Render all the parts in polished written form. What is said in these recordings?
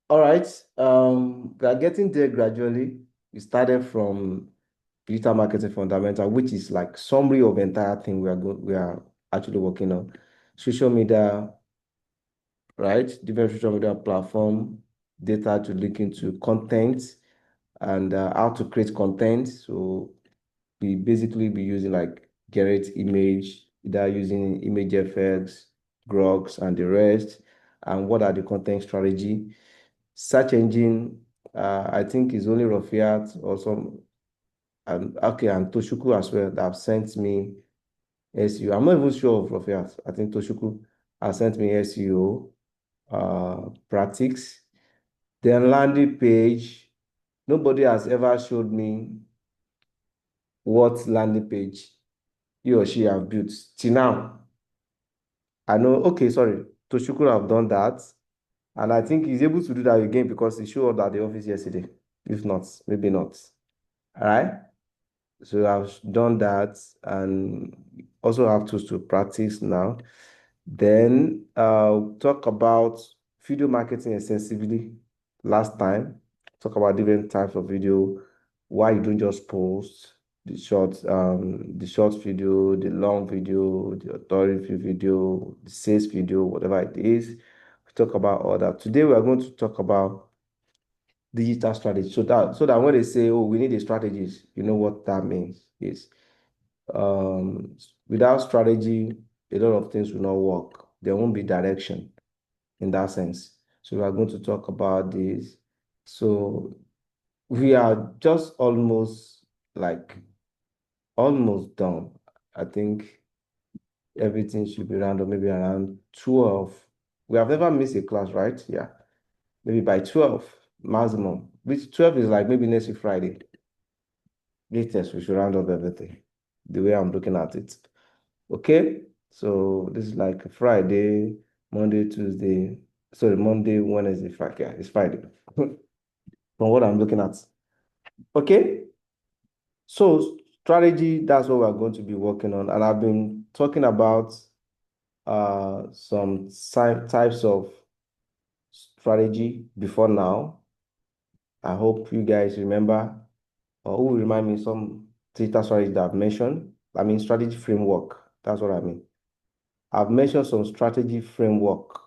All right. We are getting there gradually. We started from digital marketing fundamental, which is like summary of the entire thing we are actually working on. Social media, right? Different social media platform, data to link into content and how to create content. So we basically be using like generate image, either using image effects, grogs, and the rest. And what are the content strategy? Search engine, I think is only Rafiat or some, okay, and Toshuku as well that have sent me SEO. I'm not even sure of Rafiat. I think Toshuku has sent me SEO practice. Then landing page. Nobody has ever showed me what landing page he or she have built till now. I know, okay, sorry, Toshuku have done that. And I think he's able to do that again because he showed up at the office yesterday. If not, maybe not. All right. So I've done that and also have tools to practice now. Then talk about video marketing extensively last time. Talk about different types of video, why you don't just post the short video, the long video, the authority video, the sales video, whatever it is. We talk about all that. Today we are going to talk about digital strategy. So that when they say, oh, we need a strategist, you know what that means is without strategy, a lot of things will not work. There won't be direction in that sense. So we are going to talk about this. So we are just almost done. I think everything should be around or maybe around 12. We have never missed a class, right? Yeah. Maybe by 12 maximum, which 12 is like maybe next week Friday. Latest, we should round up everything the way I'm looking at it. Okay, so this is like Friday, Monday, Tuesday. Sorry, Monday, Wednesday, Friday. Yeah, it's Friday from what I'm looking at. Okay, so strategy, that's what we're going to be working on. And I've been talking about some types of strategy before now. I hope you guys remember, or who will remind me some data strategy that I've mentioned. I mean, strategy framework. That's what I mean. I've mentioned some strategy framework.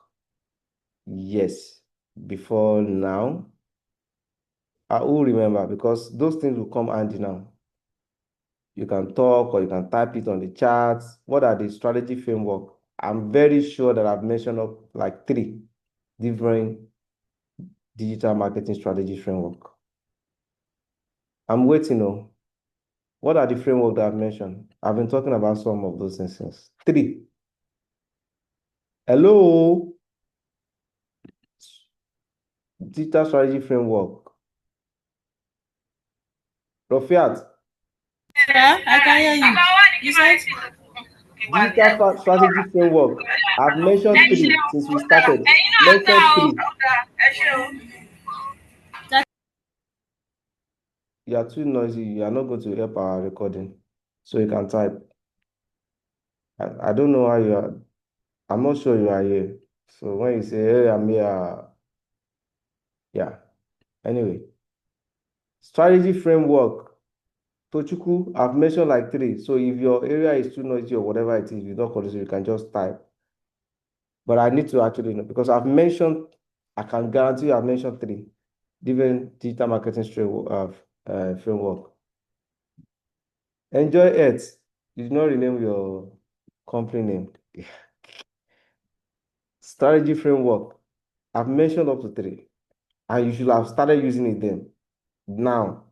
Yes, before now. I will remember because those things will come handy now. You can talk or you can type it on the charts. What are the strategy framework? I'm very sure that I've mentioned up like 3 different digital marketing strategy framework. I'm waiting on what are the framework that I've mentioned? I've been talking about some of those things since. 3. Hello, digital strategy framework. Rafiat, Yeah, I can hear you. You said digital strategy framework. I've mentioned 3 since we started. Mention 3. that. You are too noisy. You are not going to help our recording. So you can type. I don't know how you are. I'm not sure you are here. So when you say, hey, I'm here, yeah. Anyway, strategy framework. Tochuku, I've mentioned like 3. So if your area is too noisy or whatever it is, you don't call it, you can just type. But I need to actually know because I've mentioned, I can guarantee you I've mentioned 3 different digital marketing framework. Enjoy it. You did not rename your company name. Strategy framework. I've mentioned up to 3, and you should have started using it then. Now,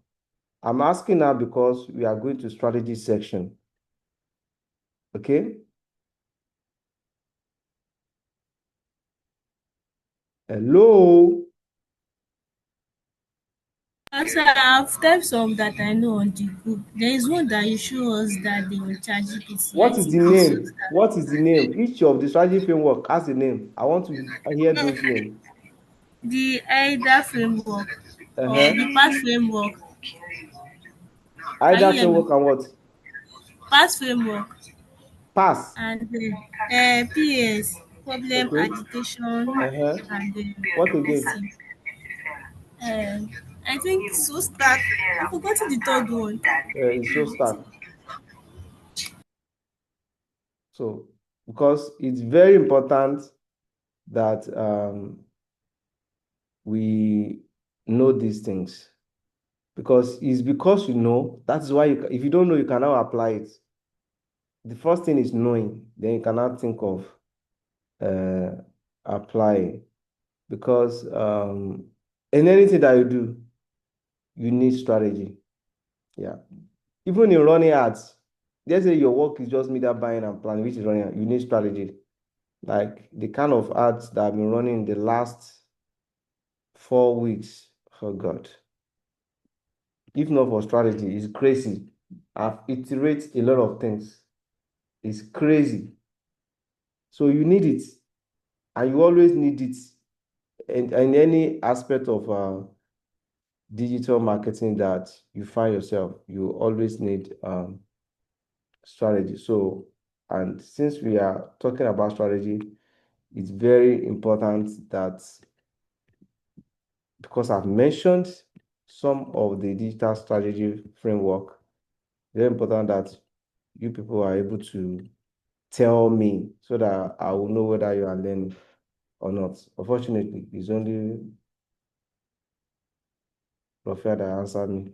I'm asking now because we are going to strategy section. Okay? Hello? As I have typed some that I know on the group, there is one that you show us that they will charge GPT. I What is the think it's so name? What is the name? Each of the strategy framework has a name. I want to hear those names. the either framework or Uh-huh. the path framework. Can you Either hear me? framework and what? Path framework Pass. and PAS. problem Okay. agitation, Uh-huh. and What let's again? see. Um, I think so start. I've forgotten the third one. It's so stark. So, because it's very important that we know these things. Because it's because you know, that's why if you don't know, you cannot apply it. The first thing is knowing, then you cannot think of uh, applying. Because in anything that you do, you need strategy. Yeah. Even in running ads, let's say your work is just media buying and planning, which is running, you need strategy. Like the kind of ads that I've been running in the last 4 weeks, oh God, if not for strategy, it's crazy. I've iterated a lot of things. It's crazy. So you need it, and you always need it in any aspect of digital marketing that you find yourself, you always need strategy. So, and since we are talking about strategy, it's very important that because I've mentioned some of the digital strategy framework, very important that you people are able to tell me so that I will know whether you are learning or not. Unfortunately, it's only Rafael that answered me.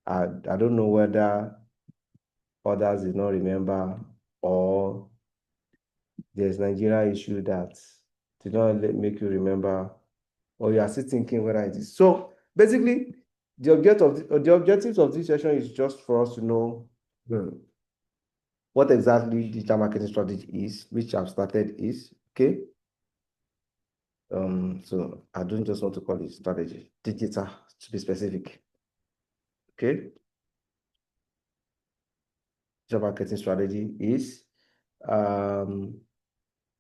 I don't know whether others did not remember or there's Nigeria issue that did not make you remember or you are still thinking whether it is. So basically, the objectives of this session is just for us to know what exactly digital marketing strategy is, which I've started is, okay? So I don't just want to call it strategy, digital to be specific, okay? Digital marketing strategy is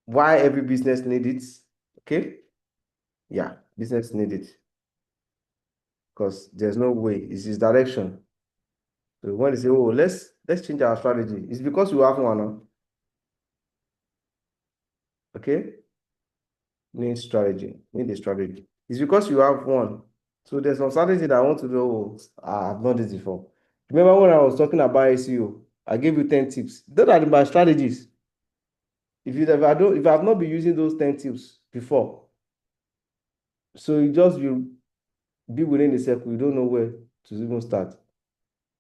why every business needs it, okay? Yeah, business need it because there's no way, it's his direction. So when they say, oh, let's change our strategy, it's because we have one, okay? Need a strategy. It's because you have one. So there's some strategy that I want to know. Oh, I've done this before. Remember when I was talking about SEO, I gave you 10 tips. Those are my strategies. If I've not been using those 10 tips before, so you just be within the circle, you don't know where to even start.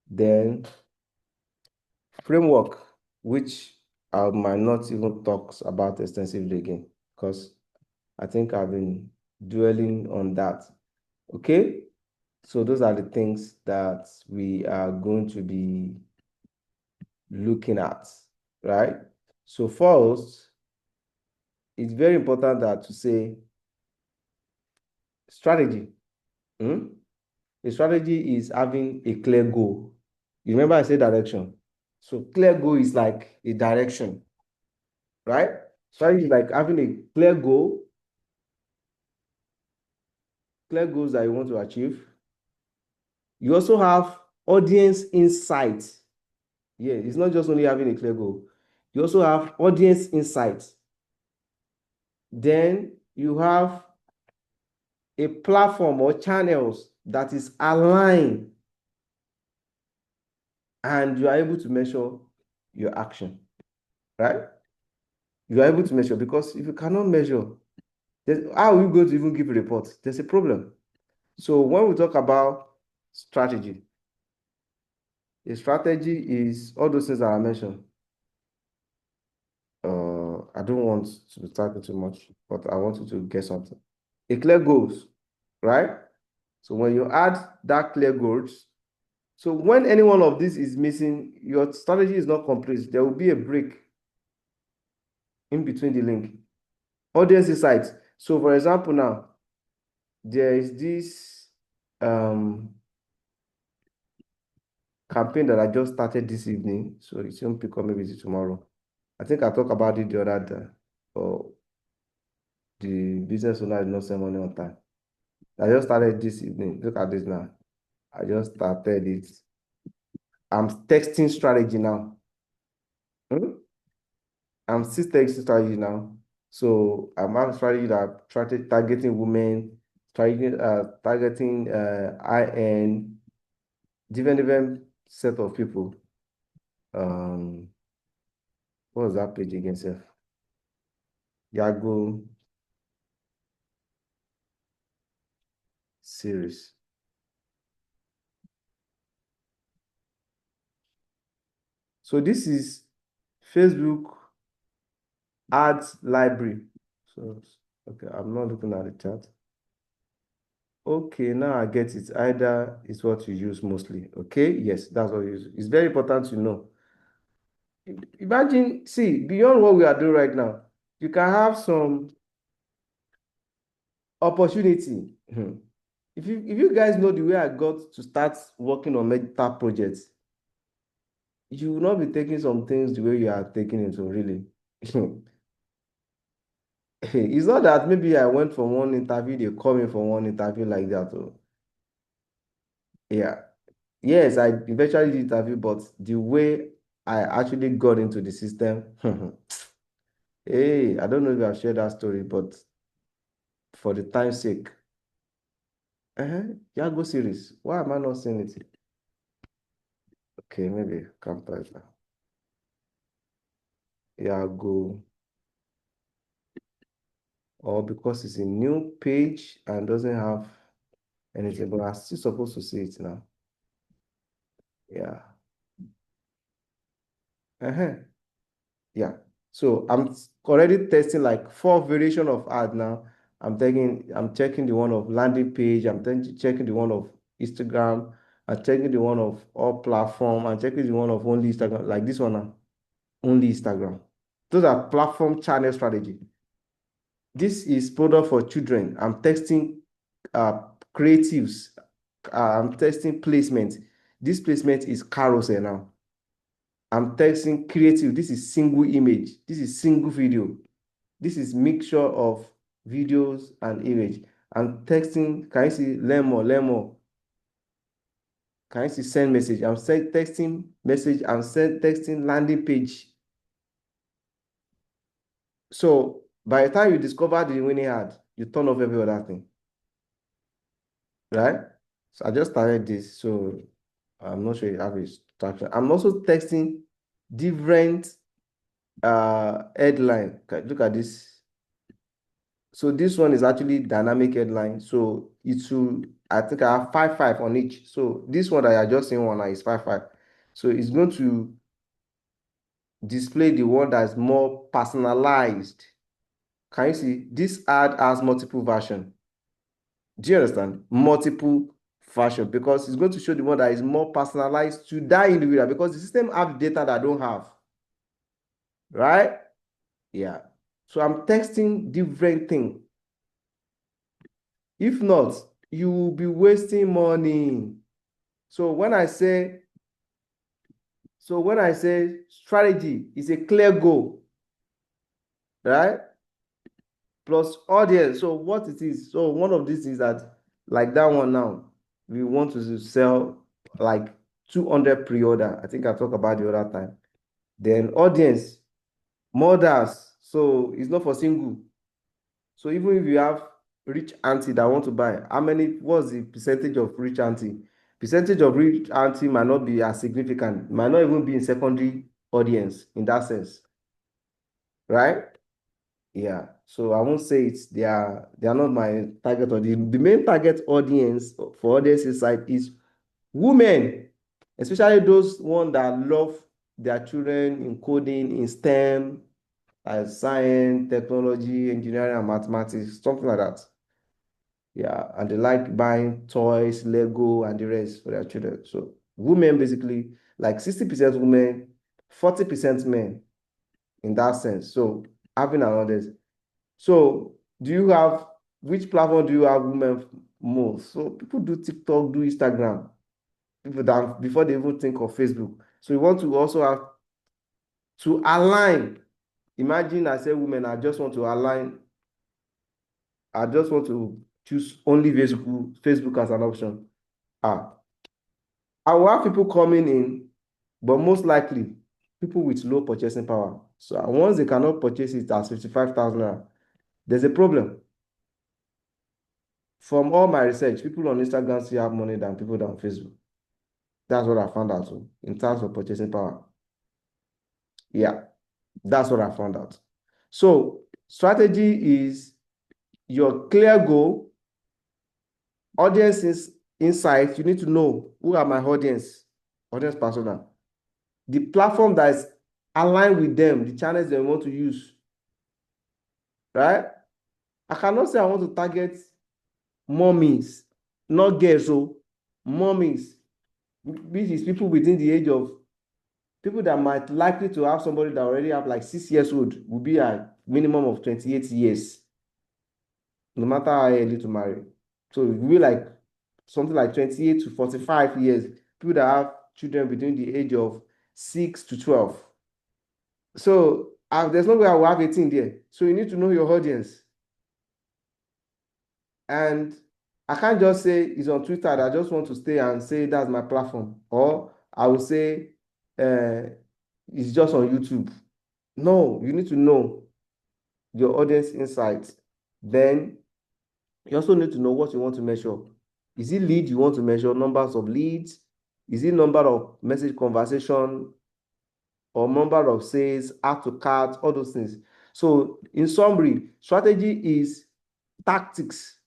Then framework, which I might not even talk about extensively again, because I think I've been dwelling on that. Okay, so those are the things that we are going to be looking at, right? So first, it's very important that to say strategy. Hmm? A strategy is having a clear goal. You remember I said direction. So clear goal is like a direction, right? Strategy is like having a clear goals that you want to achieve. You also have audience insight. Yeah, it's not just only having a clear goal. You also have audience insight. Then you have a platform or channels that is aligned and you are able to measure your action, right? You are able to measure because if you cannot measure, how are you going to even give a report? There's a problem. So when we talk about strategy, a strategy is all those things that I mentioned. I don't want to be talking too much, but I want you to get something. A clear goals, right? So when you add that clear goals, so when any one of these is missing, your strategy is not complete. There will be a break in between the link. Audience insights. So for example, now there is this campaign that I just started this evening. So it won't pick up maybe tomorrow. I think I talked about it the other day. Or the business owner did not send money on time. I just started this evening. Look at this now. I just started it. I'm texting strategy now. Hmm? I'm still texting strategy now. So I'm having strategy that targeting women, targeting high-end, different set of people. Um, what was that page again, sir? Yago series. So this is Facebook ads library. So okay, I'm not looking at the chat. Okay, now I get it. Either is what you use mostly. Okay, yes, that's what you use. It's very important to know. Imagine, see, beyond what we are doing right now, you can have some opportunity. If you guys know the way I got to start working on medical projects, you will not be taking some things the way you are taking it, so really. It's not that maybe I went for one interview, they call me for one interview like that. Oh. Yeah. Yes, I eventually did interview, but the way I actually got into the system, hey, I don't know if I've shared that story, but for the time's sake, Yago series. Why am I not seeing it? Okay, maybe can't type now. Yago, or because it's a new page and doesn't have anything, but I'm still supposed to see it now. Yeah. Uh-huh. Yeah. So I'm already testing like 4 variation of ad now. I'm checking the one of landing page. Checking the one of Instagram. I'm checking the one of all platform. I'm checking the one of only Instagram, like this one now, only Instagram. Those are platform channel strategy. This is product for children. I'm testing creatives. I'm testing placement. This placement is carousel now. I'm testing creative. This is single image. This is single video. This is mixture of videos and image. I'm texting. Can you see learn more? Learn more. Can you see send message? Texting message. Texting landing page. So by the time you discover the winning ad, you turn off every other thing, right? So I just started this, so I'm not sure you have a structure. I'm also texting different headline. Look at this. So this one is actually dynamic headline. So it will, I think I have 5 5 on each. So this one that I just seen one now is 5 5. So it's going to display the one that is more personalized. Can you see? This ad has multiple version. Do you understand? Multiple version because it's going to show the one that is more personalized to that individual because the system have data that I don't have. Right? Yeah. So I'm texting different thing. If not, you will be wasting money. So when I say strategy is a clear goal, right? Plus audience. So what it is, so one of these is that like that one now, we want to sell like 200 pre-order. I think I talked about the other time. Then audience, mothers. So it's not for single. So even if you have rich auntie that want to buy, what's the percentage of rich auntie? Percentage of rich auntie might not be as significant, might not even be in secondary audience in that sense, right? Yeah. So I won't say they are not my target audience. The main target audience for audience inside is women, especially those one that love their children in coding, in STEM, as science, technology, engineering, and mathematics, something like that. Yeah, and they like buying toys, Lego, and the rest for their children. So women basically like 60% women, 40% men in that sense. So having another. So do you have which platform do you have women most? So people do TikTok, do Instagram, people that before they even think of Facebook. So you want to also have to align. Imagine I say women, I just want to align, I just want to choose only Facebook as an option. Ah, I will have people coming in, but most likely people with low purchasing power. So once they cannot purchase it as 55,000 naira, there's a problem. From all my research, people on Instagram still have money than people on Facebook. That's what I found out too, in terms of purchasing power. Yeah, that's what I found out. So strategy is your clear goal, audience is insight. You need to know who are my audience persona, the platform that is aligned with them, the channels they want to use, right? I cannot say I want to target mommies, not girls, so mommies, which is people within the age of people that might likely to have somebody that already have like 6 years old will be a minimum of 28 years, no matter how early to marry. So it will be like something like 28 to 45 years, people that have children between the age of 6 to 12. So there's no way I will have 18 there. So you need to know your audience. And I can't just say it's on Twitter that I just want to stay and say that's my platform. Or I will say it's just on YouTube. No, you need to know your audience insights. Then you also need to know what you want to measure. Is it lead you want to measure, numbers of leads? Is it number of message conversation or number of sales, add to cart, all those things? So in summary, strategy is tactics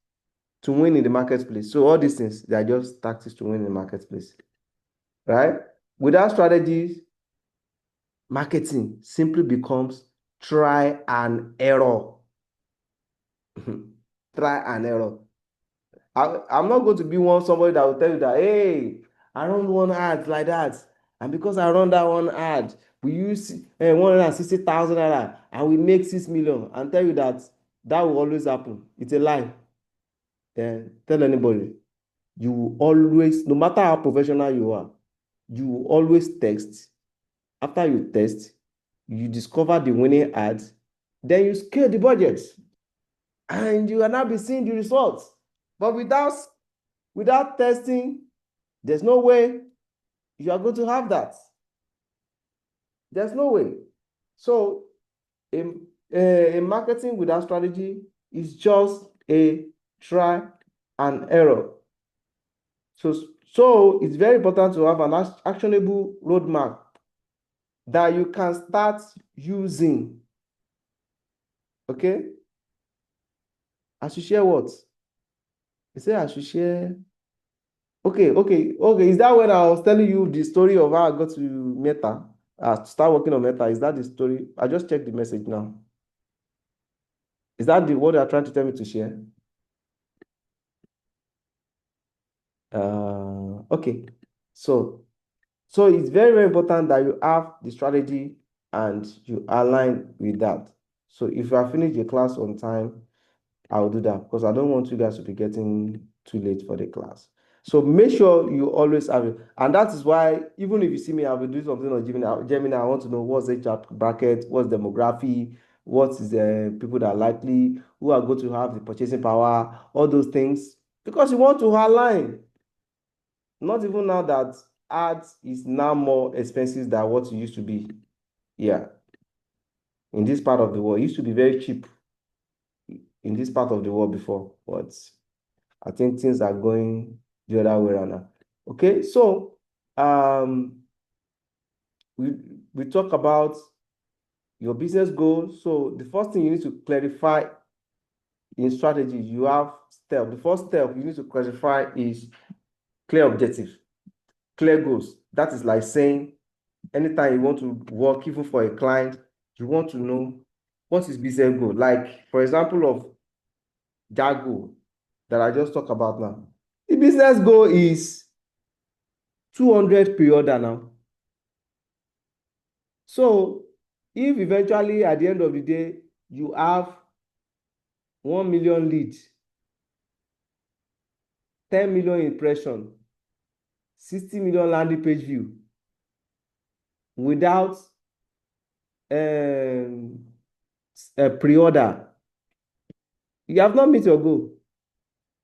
to win in the marketplace. So all these things, they are just tactics to win in the marketplace, right? Without strategies, marketing simply becomes try and error. Try and error. I'm not going to be somebody that will tell you that, hey, I run one ad like that. And because I run that one ad, we use 160,000 naira and we make 6 million and tell you that that will always happen. It's a lie. Tell anybody. You will always, no matter how professional you are, you will always text. After you test, you discover the winning ads, then you scale the budget and you will now be seeing the results. But without testing, there's no way you are going to have that. There's no way. So a marketing without strategy is just a try and error. So it's very important to have an actionable roadmap that you can start using. Okay? I should share what? You say I should share. Okay. Is that when I was telling you the story of how I got to Meta? To start working on Meta? Is that the story? I just checked the message now. Is that what you are trying to tell me to share? Okay. So it's very, very important that you have the strategy and you align with that. So if you have finished the class on time, I'll do that because I don't want you guys to be getting too late for the class. So make sure you always have it. And that is why, even if you see me, I'll be doing something on Gemini. I want to know what's the chat bracket, what's demography, what is the people that are likely, who are going to have the purchasing power, all those things. Because you want to align. Not even now that ads is now more expensive than what it used to be. Yeah. In this part of the world, it used to be very cheap in this part of the world before, but I think things are going the other way around now. Okay, so we talk about your business goals. So the first thing you need to clarify in strategy, you have step. The first step you need to clarify is clear objective, clear goals. That is like saying anytime you want to work, even for a client, you want to know what is business goal. Like, for example, of that goal that I just talked about now. The business goal is 200 per order now. So if eventually at the end of the day, you have 1 million leads, 10 million impression, 60 million landing page view without a pre-order, you have not met your goal.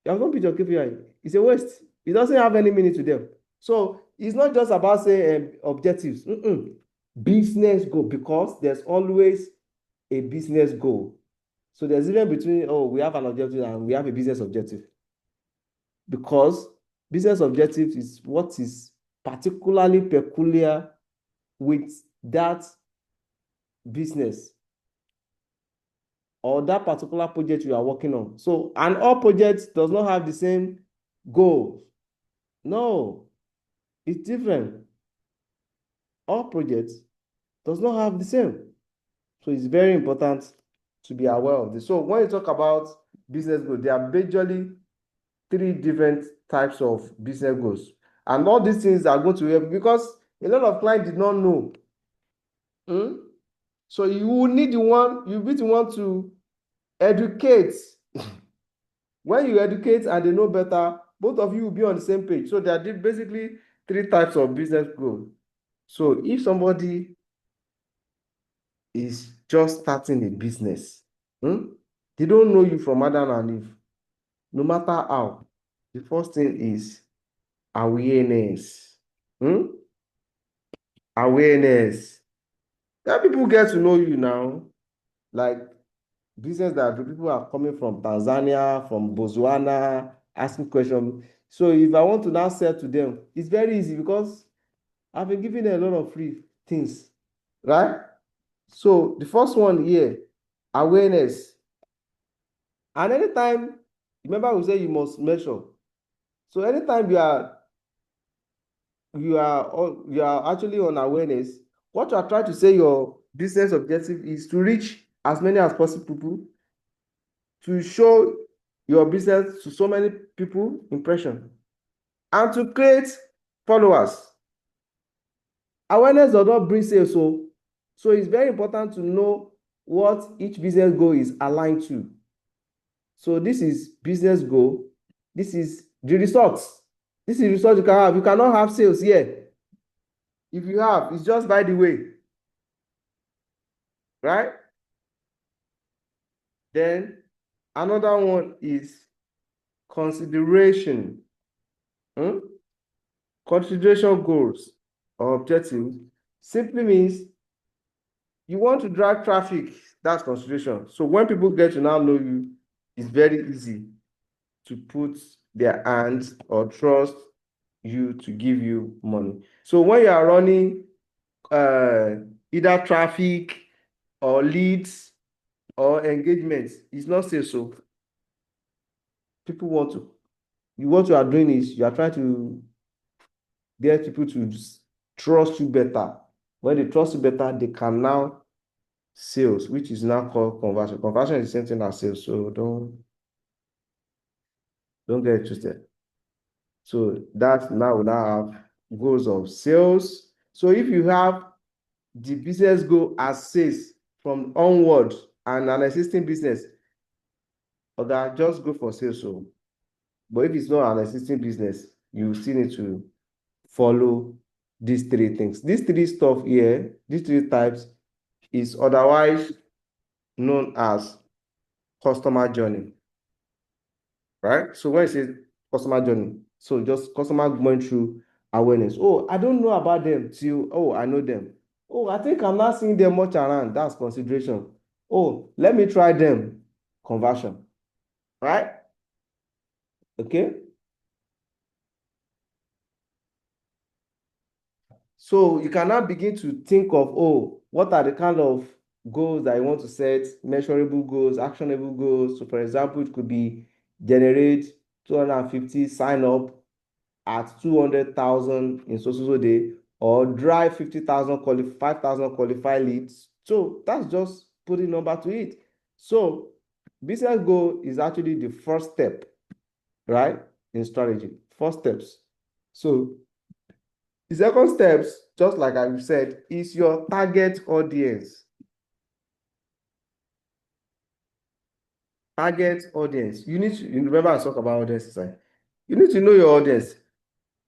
You have not met your KPI. It's a waste. It doesn't have any meaning to them. So it's not just about saying objectives. Business goal, because there's always a business goal. So there's a difference between, oh, we have an objective and we have a business objective. Because business objective is what is particularly peculiar with that business or that particular project you are working on. So, and all projects does not have the same goal. No, it's different. All projects does not have the same. So it's very important to be aware of this. So when you talk about business goals, there are majorly three different types of business goals. And all these things are going to help because a lot of clients did not know. So you will need the one, you need the one to educate. When you educate and they know better, both of you will be on the same page. So there are basically three types of business goals. So if somebody is just starting a business, they don't know you from Adam and Eve, no matter how. The first thing is awareness. Awareness. That people get to know you now, like business that people are coming from Tanzania, from Botswana, asking questions. So if I want to now sell to them, it's very easy because I've been giving them a lot of free things, right? So the first one here, awareness. And anytime, remember we say you must measure. So anytime you are actually on awareness, what you are trying to say your business objective is to reach as many as possible, to show your business to so many people impression, and to create followers. Awareness does not bring sales, so it's very important to know what each business goal is aligned to. So this is business goal. This is the results. This is the result you can have. You cannot have sales here. If you have, it's just by the way, right? Then another one is consideration. Consideration goals or objectives simply means you want to drive traffic. That's consideration. So when people get to now know you, it's very easy to put their hands or trust you to give you money. So when you are running either traffic or leads or engagements, it's not say so. People want to, what you are doing is you are trying to get people to trust you better. When they trust you better, they can now sales, which is now called conversion. Conversion is the same thing as sales, so don't get it twisted. So that now we now have goals of sales. So if you have the business goal as sales from onward and an existing business, okay, just go for sales. So, but if it's not an existing business, you still need to follow these three things. These three stuff here, these three types is otherwise known as customer journey, right? So when it says customer journey, so just customer going through awareness. Oh, I don't know about them till, oh, I know them. Oh, I think I'm not seeing them much around. That's consideration. Oh, let me try them. Conversion, right? Okay. So you can now begin to think of, oh, what are the kind of goals that you want to set, measurable goals, actionable goals. So for example, it could be generate 250 sign up at 200,000 in so day, or drive 50,000 5,000 qualified leads. So that's just putting number to it. So business goal is actually the first step, right, in strategy. First steps. So the second steps, just like I said, is your target audience. Target audience. You need to remember I talk about audience. You need to know your audience.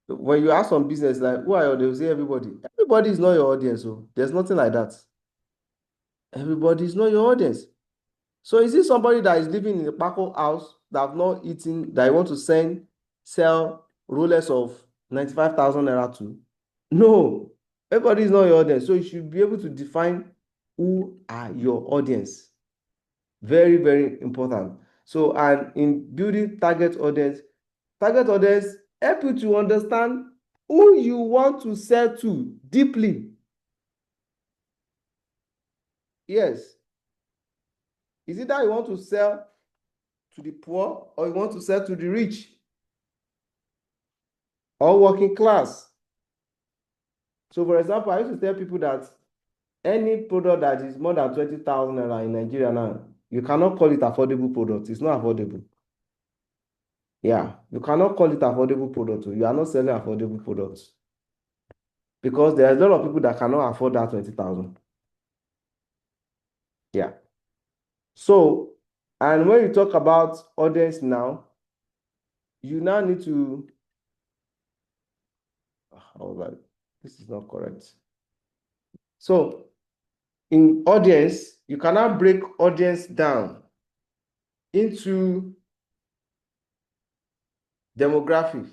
When you ask some business, like, who are you? They will say everybody. Everybody is not your audience. So there's nothing like that. Everybody is not your audience. So is it somebody that is living in a Paco house that have not eaten, that you want to sell Rolex of 95,000 naira to? No. Everybody is not your audience. So you should be able to define who are your audience. Very, very important. So, and in building target audience help you to understand who you want to sell to deeply. Yes. Is it that you want to sell to the poor or you want to sell to the rich or working class? So, for example, I used to tell people that any product that is more than 20,000 naira in Nigeria now, you cannot call it affordable product. It's not affordable. Yeah, you cannot call it affordable product. You are not selling affordable products because there are a lot of people that cannot afford that 20,000. Yeah. So, and when you talk about audience now, you now need to, this is not correct. So, in audience, you cannot break audience down into demographic.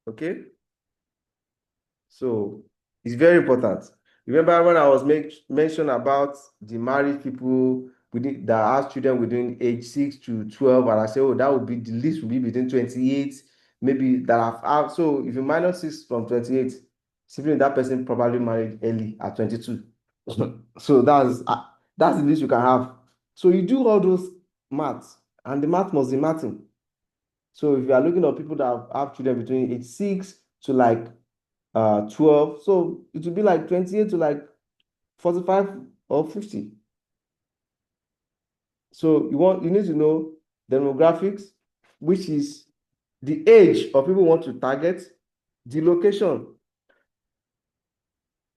Okay. So it's very important. Remember when I was mentioned about the married people that have children within age 6 to 12, and I say, oh, that would be the least will be between 28, maybe that have. So if you minus 6 from 28, simply that person probably married early at 22. So that's the least you can have. So you do all those maths, and the math must be mathing. So if you are looking at people that have children between age 6 to like 12, so it will be like 28 to like 45 or 50. So you need to know demographics, which is the age of people you want to target, the location,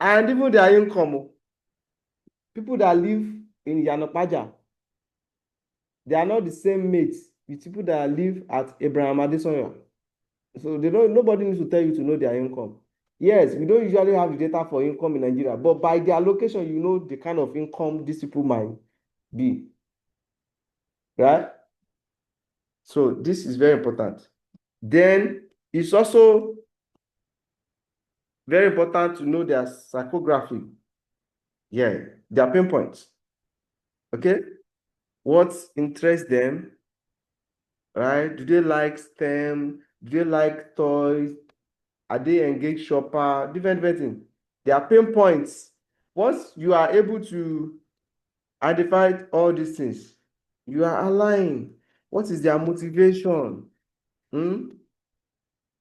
and even their income. People that live in Yanopaja, they are not the same mates with people that live at Abraham Adesanya. So nobody needs to tell you to know their income. Yes, we don't usually have the data for income in Nigeria, but by their location, you know the kind of income these people might be, right? So this is very important. Then it's also very important to know their psychography. Yeah, their pain points. Okay, what interests them, right? Do they like STEM? Do they like toys? Are they engaged shopper? Different things. Their pain points. Once you are able to identify all these things, you are aligned. What is their motivation?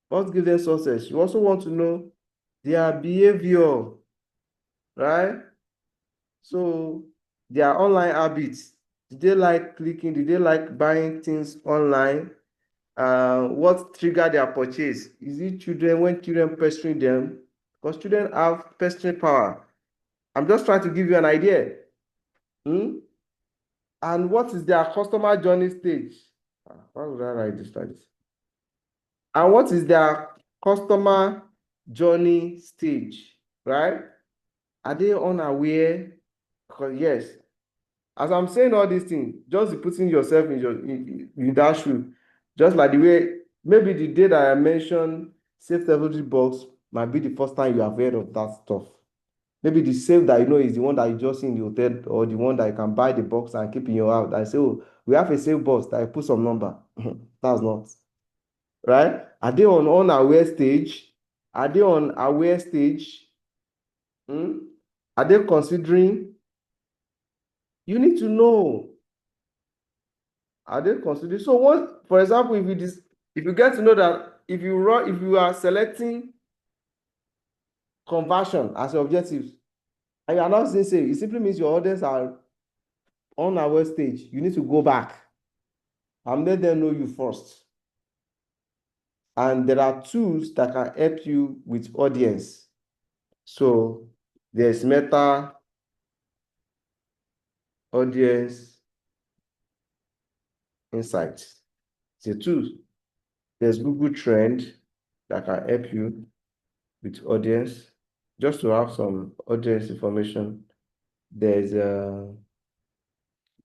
What gives them success? You also want to know their behavior, right? So their online habits. Do they like clicking? Do they like buying things online? What trigger their purchase? Is it children, when children pestering them? Because children have pestering power. I'm just trying to give you an idea. And what is their customer journey stage? Why would I write this like this? And what is their customer journey stage, right? Are they unaware? Because yes, as I'm saying all these things, just putting yourself in that shoe, just like the way maybe the day that I mentioned safe technology box might be the first time you have heard of that stuff. Maybe the safe that you know is the one that you just see in the hotel, or the one that you can buy the box and keep in your house. I say, oh, we have a safe box that I put some number. That's not right. Are they on unaware stage? Are they on aware stage? Are they considering? You need to know. Are they considering? So what, for example, if you get to know that if you are selecting conversion as your objectives, and you are not saying say, it simply means your audience are on our stage. You need to go back and let them know you first. And there are tools that can help you with audience. So there's Meta Audience Insights. It's a tool. There's Google Trend that can help you with audience. Just to have some audience information, there's a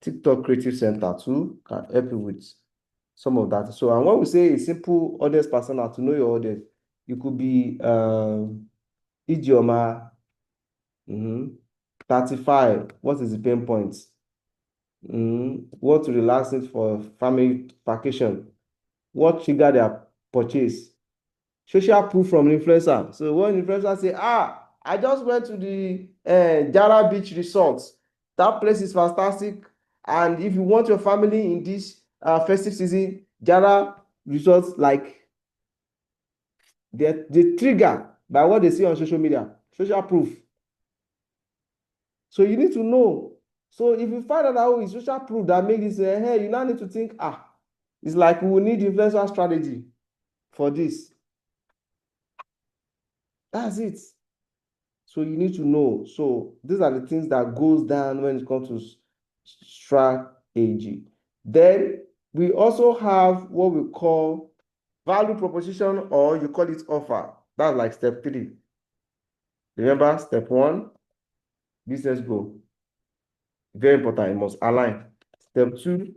TikTok Creative Center too, can help you with some of that. So, and when we say a simple audience persona to know your audience, it could be Idioma. 35. What is the pain point? What relaxing for family vacation? What triggered their purchase? Social proof from influencer. So when influencer say, I just went to the Jara Beach Resort. That place is fantastic. And if you want your family in this festive season, Jara Resort, like they trigger by what they see on social media. Social proof. So you need to know. So if you find out that it's social proof that makes this, hey, you now need to think, it's like we will need influencer strategy for this. That's it. So you need to know. So these are the things that goes down when it comes to strategy. Then we also have what we call value proposition, or you call it offer. That's like step 3. Remember, step 1, business goal. Very important, it must align. Step 2,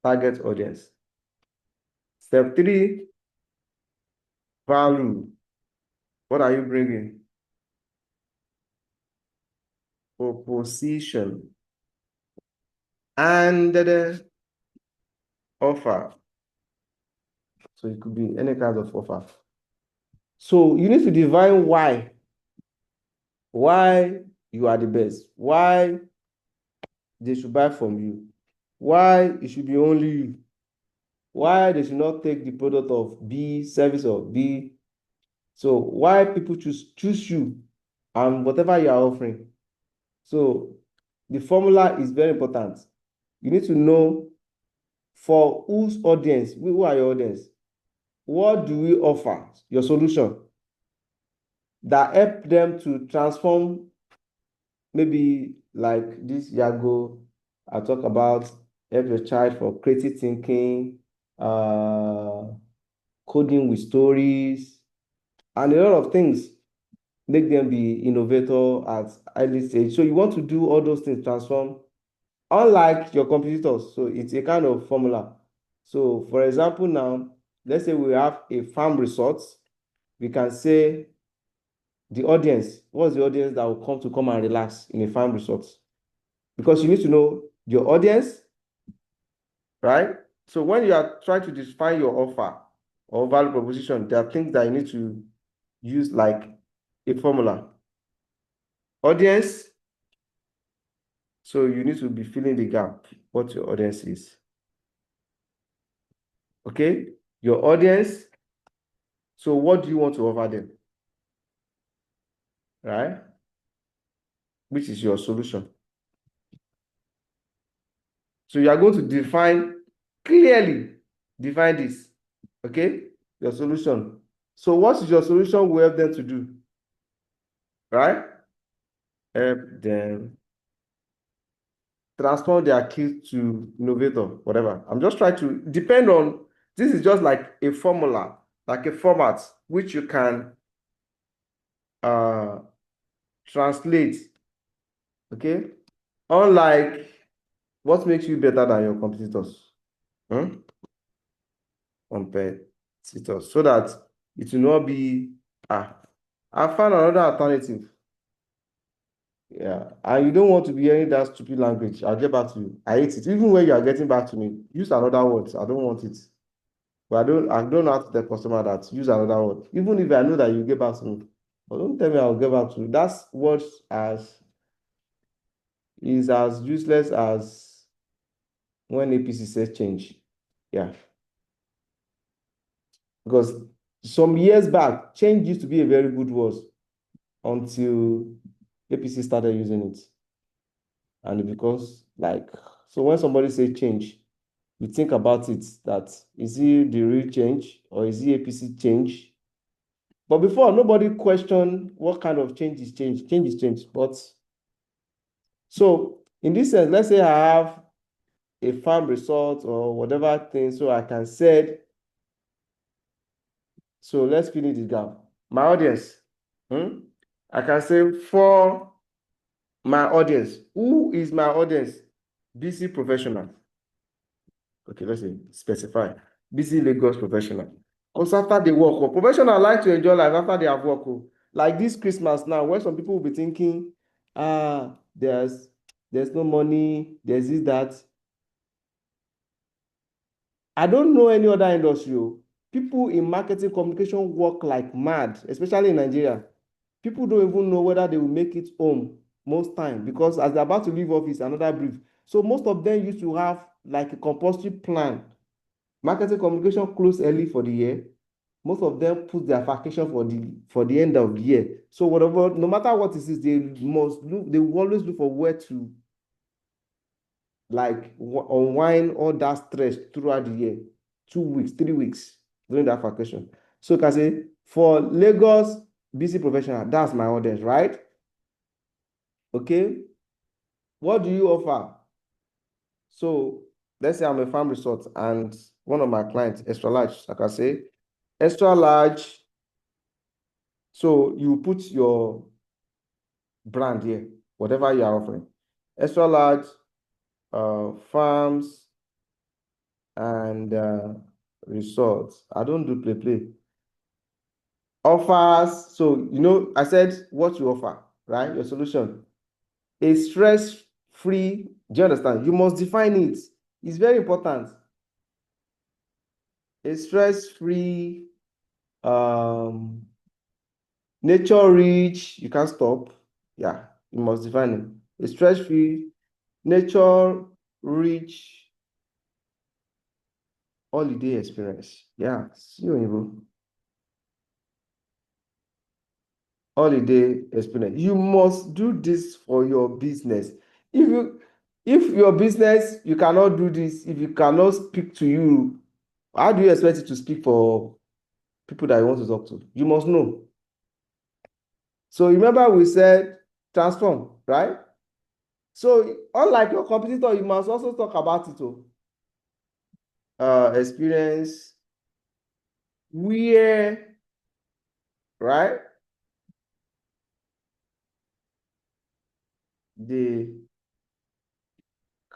target audience. Step 3, value. What are you bringing? Proposition. And the offer. So it could be any kind of offer. So you need to define why. Why you are the best. Why they should buy from you. Why it should be only you. Why they should not take the product of B, service of B. So why people choose you and whatever you are offering. So the formula is very important. You need to know for whose audience, who are your audience? What do we offer? Your solution that help them to transform, maybe like this Yago, I talk about help your child for creative thinking, coding with stories, and a lot of things. Make them be innovator at early stage. So you want to do all those things, transform, unlike your competitors. So it's a kind of formula. So for example, now, let's say we have a farm resort. We can say the audience, what's the audience that will come and relax in a farm resort? Because you need to know your audience, right? So when you are trying to define your offer or value proposition, there are things that you need to use like a formula. Audience, so you need to be filling the gap, what your audience is. Okay? Your audience, so what do you want to offer them? Right? Which is your solution. So you are going to clearly define this. Okay? Your solution. So what is your solution we help them to do? Right? Help them transform their kids to innovator, whatever. I'm just trying to depend on, this is just like a formula, like a format, which you can translate. Okay? Unlike what makes you better than your competitors. Competitors. So that it will not be, I found another alternative. Yeah, and you don't want to be hearing that stupid language. I'll get back to you. I hate it. Even when you are getting back to me, use another word. I don't want it. But I don't know how to tell customer that use another word. Even if I know that you get back to me. But don't tell me I'll get back to you. That's what is as useless as when APC says change. Yeah. Because some years back, change used to be a very good word until APC started using it. And because so when somebody say change, you think about it, that is he the real change or is he APC change? But before, nobody questioned what kind of change is change. Change is change. But so in this sense, let's say I have a farm resort or whatever thing, so I can say, so let's fill in the gap. My audience, I can say for my audience, who is my audience? BC professional. Okay, let's say specify. BC Lagos professional. Because after they work, professional like to enjoy life after they have work. Like this Christmas now, where some people will be thinking, there's no money, there's this, that. I don't know any other industry. Oh. People in marketing communication work like mad, especially in Nigeria. People don't even know whether they will make it home most time because as they're about to leave office, another brief. So most of them used to have like a compulsory plan. Marketing communication close early for the year. Most of them put their vacation for the end of the year. So whatever, no matter what it is, they must look, they will always look for where to like unwind all that stress throughout the year, 2 weeks, 3 weeks during that vacation. So you can say for Lagos busy professional, that's my audience, right? Okay, what do you offer? So let's say I'm a farm resort and one of my clients, extra large, like I say, extra large. So you put your brand here, whatever you are offering. Extra large farms and resorts. I don't do play play. Offers. So I said what you offer, right? Your solution. A stress-free. Do you understand? You must define it. It's very important. A stress-free, um, nature rich. You can't stop. Yeah, you must define it. A stress-free, nature rich holiday experience. Yeah, see you, holiday experience. You must do this for your business. If your business you cannot do this, if you cannot speak to you, how do you expect it to speak for people that you want to talk to? You must know. So remember we said transform, right? So unlike your competitor, you must also talk about it. Experience where, right? They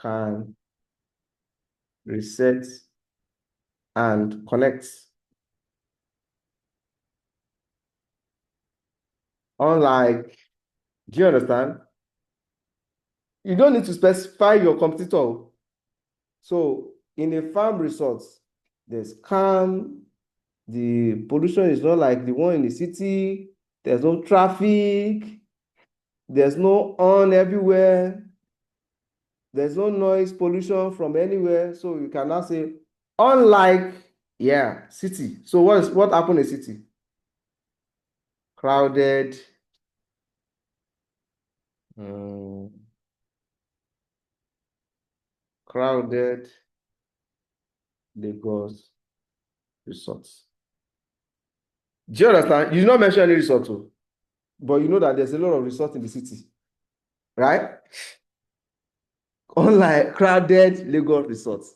can reset and connect. Unlike, do you understand? You don't need to specify your competitor. So in a farm resort, there's calm, the pollution is not like the one in the city, there's no traffic, there's no horn everywhere, there's no noise pollution from anywhere. So you can now say, unlike, yeah, city. So what happened in city? Crowded, um, crowded Lagos resorts. Do you understand? You did not mention any resort, too, but you know that there's a lot of resorts in the city, right? Unlike crowded Lagos resorts.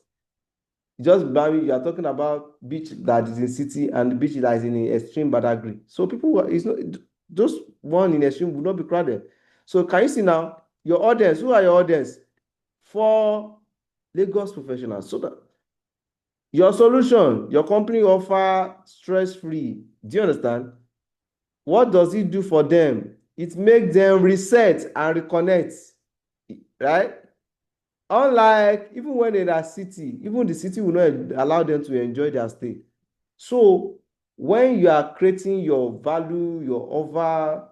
Just Bami, you are talking about beach that is in city and beach that is in extreme Badagry. So people, it's not those one in extreme will not be crowded. So can you see now your audience? Who are your audience? For Lagos professionals. So that your solution, your company offer stress-free. Do you understand? What does it do for them? It makes them reset and reconnect, right? Unlike even when in a city, even the city will not allow them to enjoy their stay. So when you are creating your value, your offer,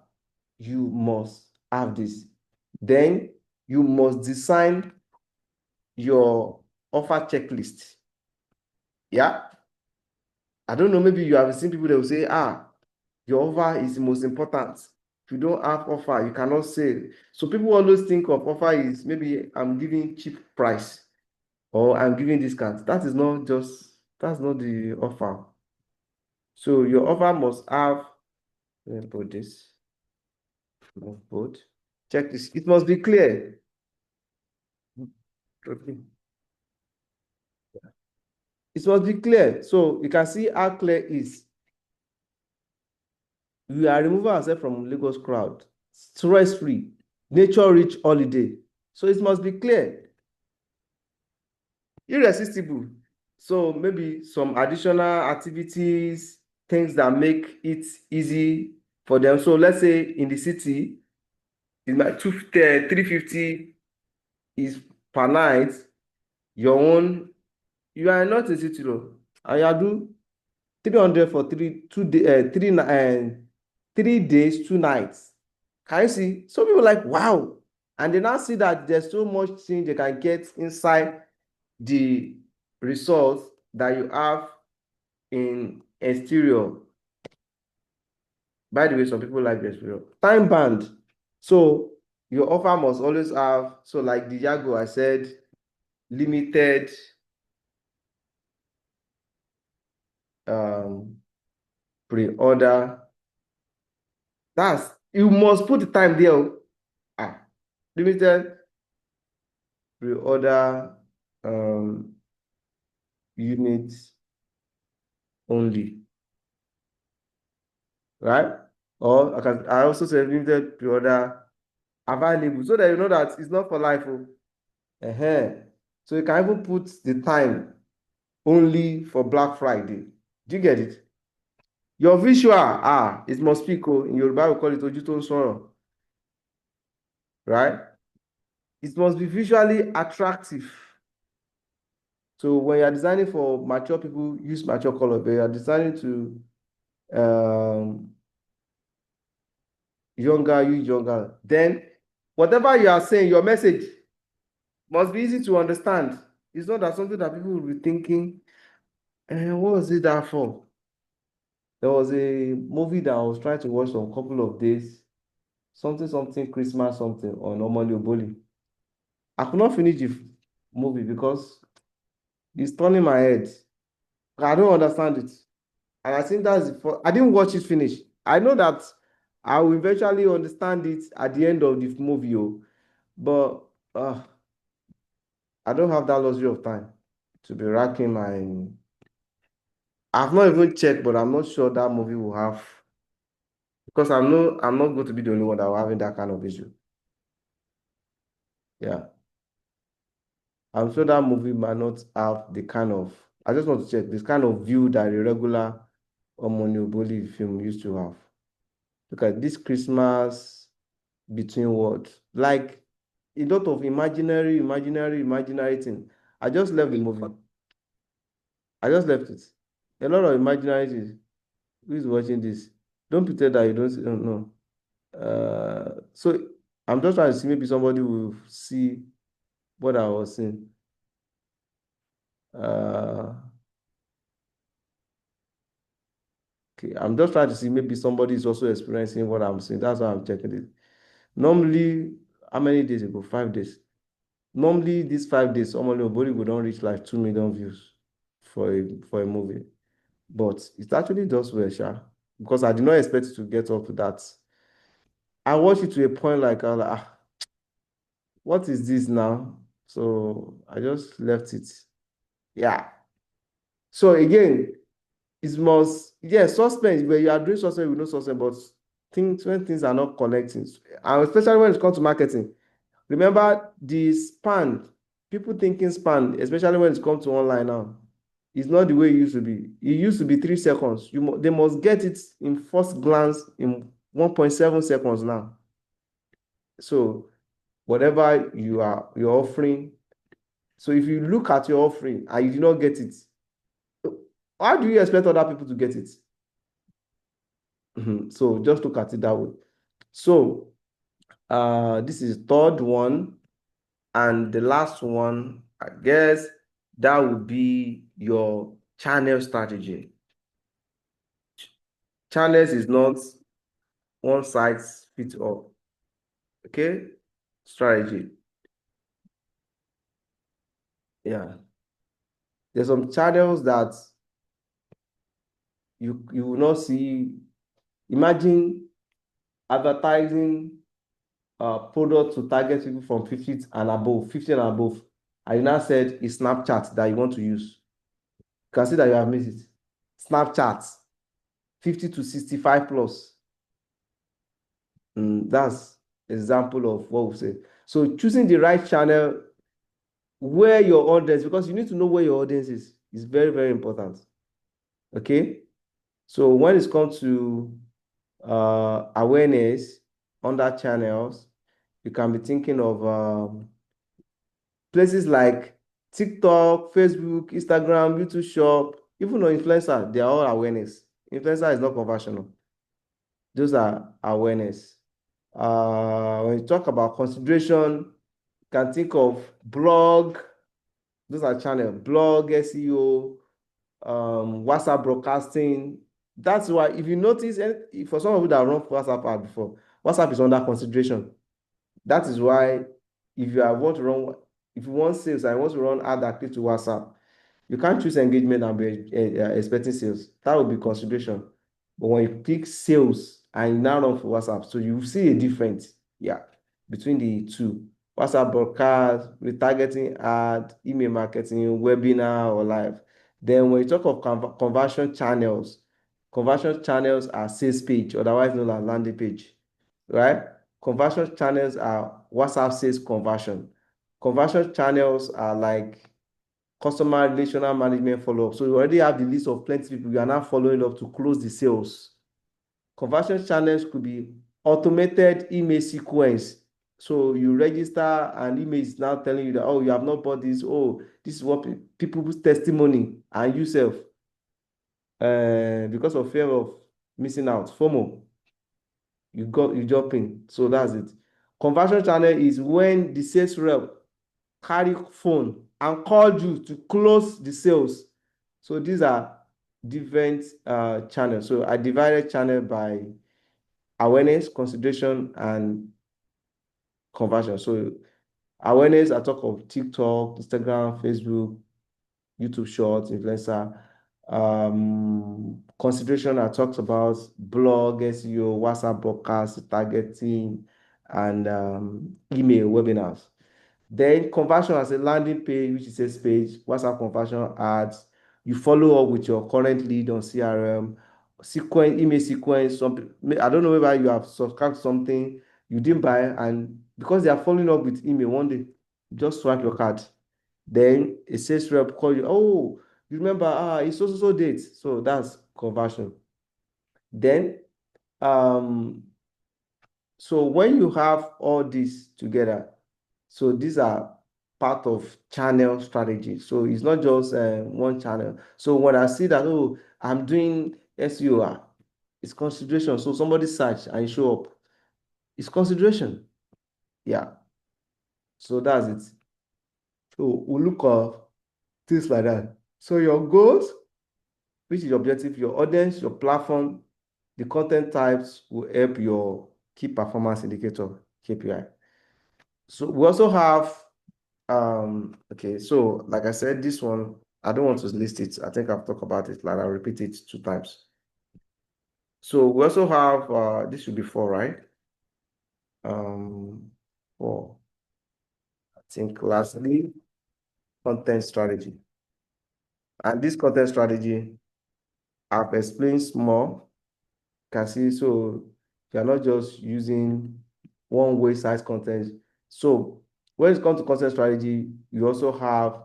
you must have this. Then you must design your offer checklist. Yeah. I don't know, maybe you have seen people that will say, your offer is the most important. If you don't have offer, you cannot sell. So people always think of offer is maybe I'm giving cheap price or I'm giving discount. That's not the offer. So your offer must have, let me put this, put, check this. It must be clear. Okay. It must be clear. So you can see how clear is. We are removing ourselves from Lagos crowd, stress-free, nature-rich holiday. So it must be clear, irresistible. So maybe some additional activities, things that make it easy. for them. So let's say in the city, it's like 350 is per night. Your own, you are not in city though. And you are do 300 for 3 days, 2 nights. Can you see? Some people like, wow. And they now see that there's so much thing they can get inside the resource that you have in exterior. By the way, some people like the exterior. Time band. So your offer must always have, so like the Yago, I said, limited pre-order. That's, you must put the time there. Ah, limited pre-order units only, right? Or I also say limited pre-order available so that you know that it's not for life. Oh. So you can even put the time only for Black Friday. Do you get it? Your visual, it must speak. Oh, in Yoruba, we call it ojú tó ń sọ̀rọ̀, right? It must be visually attractive. So when you're designing for mature people, use mature color. But you're designing to younger, use younger. Then whatever you are saying, your message must be easy to understand. It's not that something that people will be thinking, what was it that for? There was a movie that I was trying to watch on a couple of days, something Christmas, something on Omoni Oboli. I could not finish the movie because it's turning my head. I don't understand it. And I think that's the first, I didn't watch it finish. I know that I will eventually understand it at the end of the movie, oh, but I don't have that luxury of time to be racking my. I've not even checked, but I'm not sure that movie will have, because I'm not going to be the only one that will having that kind of issue. Yeah. I'm sure that movie might not have the kind of, I just want to check this kind of view that a regular Omonioboli film used to have. Look at this Christmas between words. Like a lot of imaginary thing. I just left the movie. I just left it. A lot of imaginary things. Who is watching this? Don't pretend that you don't see, no. So I'm just trying to see maybe somebody will see what I was saying. Okay, I'm just trying to see maybe somebody is also experiencing what I'm saying. That's why I'm checking it. Normally, how many days ago? 5 days. Normally, these 5 days, someone nobody would not reach like 2 million views for a movie. But it actually does well, sha. Because I did not expect it to get up to that. I watched it to a point like, I was like, what is this now? So I just left it. Yeah. So again, it must, yes, suspense, where you are doing suspense with no suspense, but things when things are not connecting, and especially when it comes to marketing, remember the span, people thinking span, especially when it comes to online now, is not the way it used to be. It used to be 3 seconds. They must get it in first glance in 1.7 seconds now. So whatever you're offering, so if you look at your offering and you do not get it, how do you expect other people to get it? So just look at it that way. So this is third one, and the last one, I guess that would be your channel strategy. Channels is not one size fits all. Okay, strategy. Yeah, there's some channels that you will not see. Imagine advertising product to target people from 50 and above, 50 and above. I now said it's Snapchat that you want to use. You can see that you have missed it. Snapchat, 50 to 65 plus. That's example of what we say. So choosing the right channel where your audience, because you need to know where your audience is very, very important. Okay. So when it comes to awareness under channels. You can be thinking of places like TikTok, Facebook, Instagram, YouTube Shop, even on influencer, they are all awareness. Influencer is not conversional. Those are awareness. When you talk about consideration, you can think of blog. Those are channel, blog, SEO, WhatsApp broadcasting. That's why if you notice, for some of you that run WhatsApp ad before, WhatsApp is under consideration. That is why if you want to run, if you want sales and you want to run ad active to WhatsApp, you can't choose engagement and be expecting sales. That will be consideration. But when you click sales and you now run for WhatsApp, so you see a difference, yeah, between the two. WhatsApp broadcast, retargeting ad, email marketing, webinar or live. Then when you talk of conversion channels are sales page, otherwise known as landing page, right? Conversion channels are WhatsApp sales conversion. Conversion channels are like customer relational management follow-up. So you already have the list of plenty people you are now following up to close the sales. Conversion channels could be automated email sequence. So you register and email is now telling you that, oh, you have not bought this. Oh, this is what people's testimony and yourself because of fear of missing out, FOMO, you jump in. So that's it. Conversion channel is when the sales rep carry phone and call you to close the sales. So these are different channels. So I divided channel by awareness, consideration, and conversion. So awareness, I talk of TikTok, Instagram, Facebook, YouTube Shorts, influencer. Consideration, I talked about blog, SEO, WhatsApp broadcast, targeting, and email webinars. Then conversion as a landing page, which is a page, WhatsApp conversion ads. You follow up with your current lead on CRM, sequence, email sequence. I don't know whether you have subscribed to something you didn't buy, and because they are following up with email one day, just swipe your card. Then a sales rep call you, oh, you remember, it's so date. So that's conversion. Then um so when you have all this together, so these are part of channel strategy. So it's not just one channel. So when I see that, oh, I'm doing SEO, it's consideration. So somebody search and you show up. It's consideration. Yeah. So that's it. So we look at things like that. So your goals, which is your objective, your audience, your platform, the content types will help your key performance indicator, KPI. So we also have okay, so like I said, this one, I don't want to list it. I think I've talked about it, like I'll repeat it 2 times. So we also have this should be 4, right? 4. I think lastly, content strategy. And this content strategy, I've explained small. You can see, so you're not just using one way size content. So when it comes to content strategy, you also have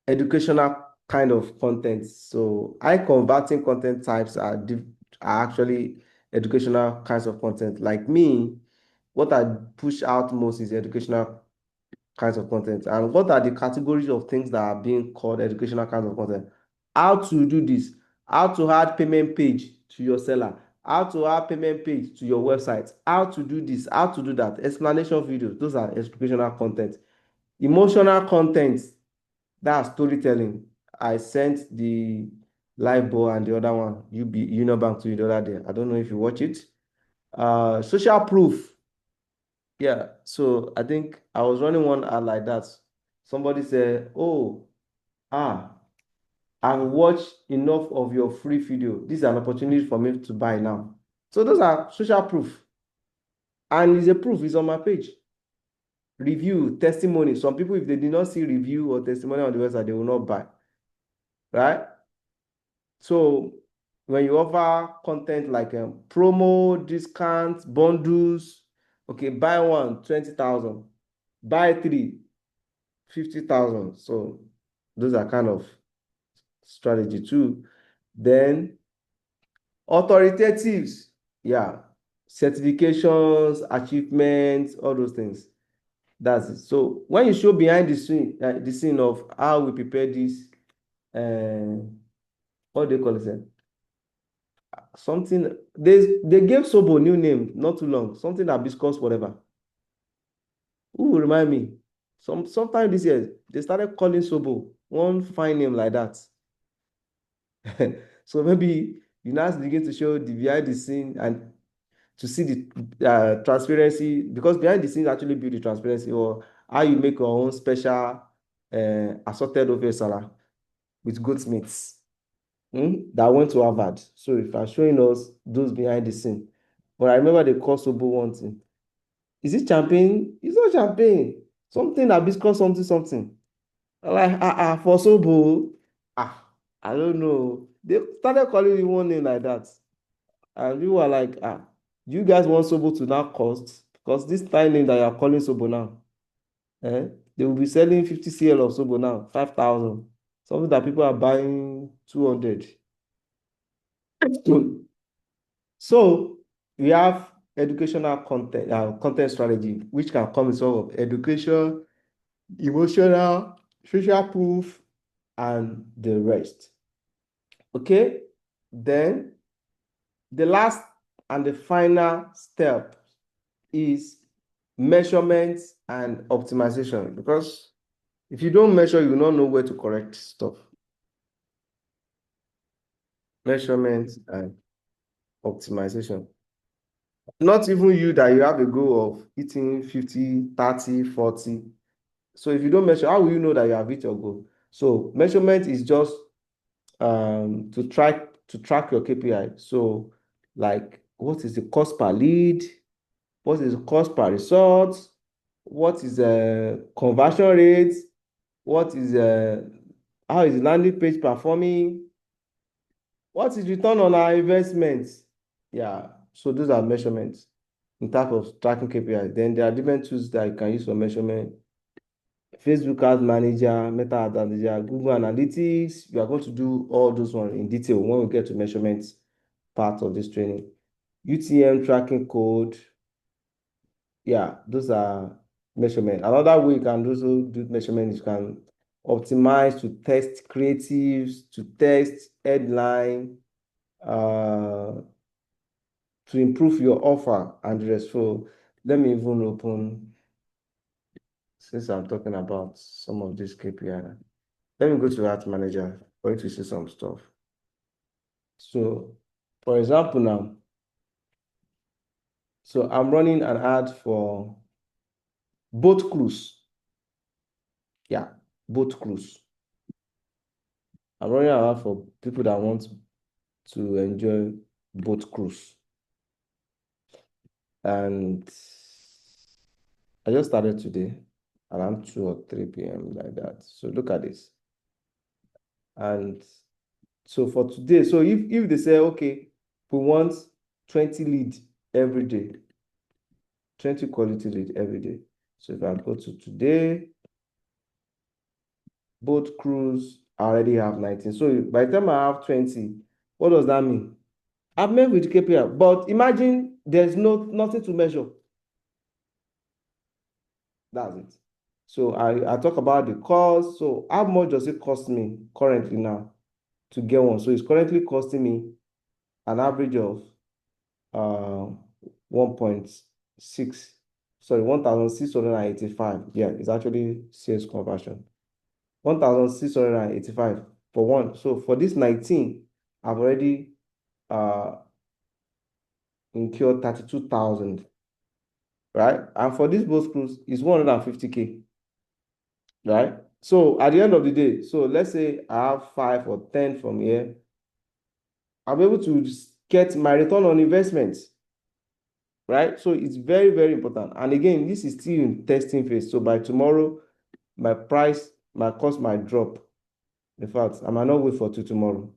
educational kind of content. So high converting content types are actually educational kinds of content. Like me, what I push out most is educational kinds of content. And what are the categories of things that are being called educational kinds of content? How to do this, how to add payment page to your seller, how to add payment page to your website, how to do this, how to do that, explanation videos, those are educational content. Emotional content, that's storytelling. I sent the live ball and the other one, Unibank to you the other day. I don't know if you watch it. Social proof. Yeah. So I think I was running one ad like that. Somebody said, oh, ah, I've watched enough of your free video. This is an opportunity for me to buy now. So those are social proof. And it's a proof, it's on my page. Review, testimony. Some people, if they did not see review or testimony on the website, they will not buy. Right? So when you offer content like promo, discounts, bundles, okay, buy one, 20,000, buy three, 50,000. So those are kind of strategy too. Then Authoritatives, yeah, certifications, achievements, all those things. That's it. So when you show behind the scene of how we prepare this, uh, what do they call it? Something they gave Sobo new name not too long. Something hibiscus whatever. Who will remind me? Sometime this year they started calling Sobo one fine name like that. So maybe you now begin to show the behind the scene and to see the transparency, because behind the scenes actually build the transparency, or how you make your own special assorted ofe salad with goat meats that went to Harvard. So if I'm showing us those behind the scene, but I remember they call Sobo one thing. Is it champagne? It's not champagne. Something hibiscus something something. Like for Sobo, I don't know. They started calling you one name like that. And we were like, do you guys want Sobo to now cost? Because this time name that you are calling Sobo now, they will be selling 50 cl of Sobo now, 5,000. Something that people are buying 200. So we have educational content strategy, which can come in sort of education, emotional, social proof, and the rest. Okay, then the last and the final step is measurement and optimization, because if you don't measure, you will not know where to correct stuff. Measurement and optimization. Not even you that you have a goal of eating 50, 30, 40. So if you don't measure, how will you know that you have hit your goal? So measurement is just to track your KPI. So like, what is the cost per lead? What is the cost per result? What is the conversion rate? What is how is the landing page performing? What is return on our investment? Yeah, so those are measurements in terms of tracking KPI. Then there are different tools that you can use for measurement. Facebook Ads Manager, Meta Ads Manager, Google Analytics. We are going to do all those ones in detail when we get to measurements part of this training. UTM tracking code. Yeah, those are measurement. Another way you can also do measurement is you can optimize to test creatives, to test headline, to improve your offer and the rest. So let me even open, since I'm talking about some of this KPI. Let me go to Ads Manager for you to see some stuff. So for example now, so I'm running an ad for boat cruise. Yeah, boat cruise. I'm running an ad for people that want to enjoy boat cruise. And I just started today around 2 or 3 p.m. like that. So look at this. And so for today, so if they say, okay, we want 20 lead every day, 20 quality lead every day. So if I go to today, boat cruise, I already have 19. So by the time I have 20, what does that mean? I've met with KPI, but imagine there's nothing to measure. That's it. So I talk about the cost. So how much does it cost me currently now to get one? So it's currently costing me an average of 1.6, sorry, 1,685. Yeah, it's actually sales conversion. 1,685 for one. So for this 19, I've already incurred 32,000, right? And for this boat cruise, it's 150K, right? So at the end of the day, so let's say I have 5 or 10 from here, I'll be able to get my return on investment, right? So it's very, very important. And again, this is still in testing phase. So by tomorrow, my cost might drop. In fact, I might not wait for tomorrow.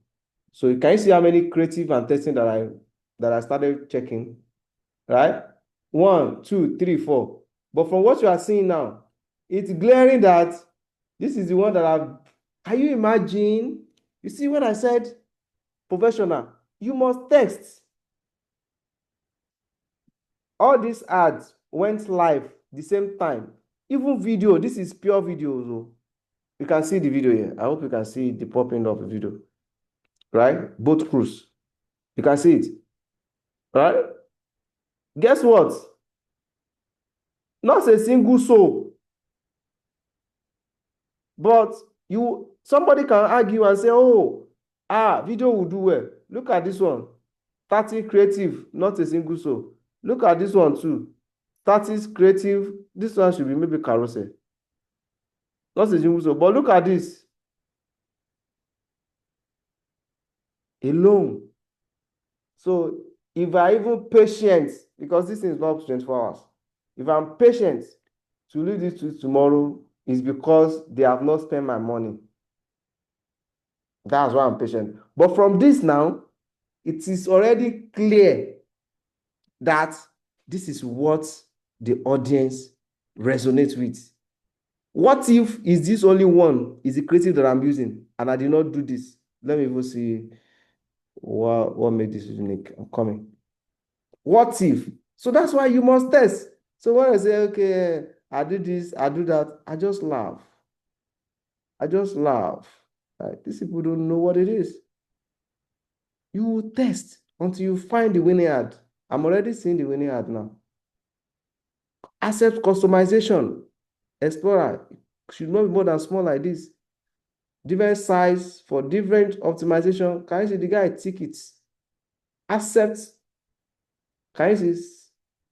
So can you see how many creative and testing that I started checking, right? 1, 2, 3, 4. But from what you are seeing now, it's glaring that this is the one that I've. Can you imagine? You see, when I said professional, You must text. All these ads went live the same time. Even video, this is pure video. So you can see the video here. I hope you can see the popping of the video. Right? Both crews. You can see it. Right? Guess what? Not a single soul. But somebody can argue and say, oh, video will do well. Look at this one. 30 creative, not a single soul. Look at this one too. 30 creative. This one should be maybe carousel. Not a single soul. But look at this. Alone. So if I even patient, because this thing is not 24 hours. If I'm patient to leave this to tomorrow, is because they have not spent my money. That's why I'm patient. But from this now, it is already clear that this is what the audience resonates with. What if is this only one is the creative that I'm using and I did not do this? Let me even see what made this unique. I'm coming. What if? So that's why you must test. So when I say, okay, I do this, I do that, I just laugh. I just laugh. Like, these people don't know what it is. You will test until you find the winning ad. I'm already seeing the winning ad now. Accept customization. Explorer should not be more than small like this. Different size for different optimization. Can you see the guy tickets? Accept. Can you see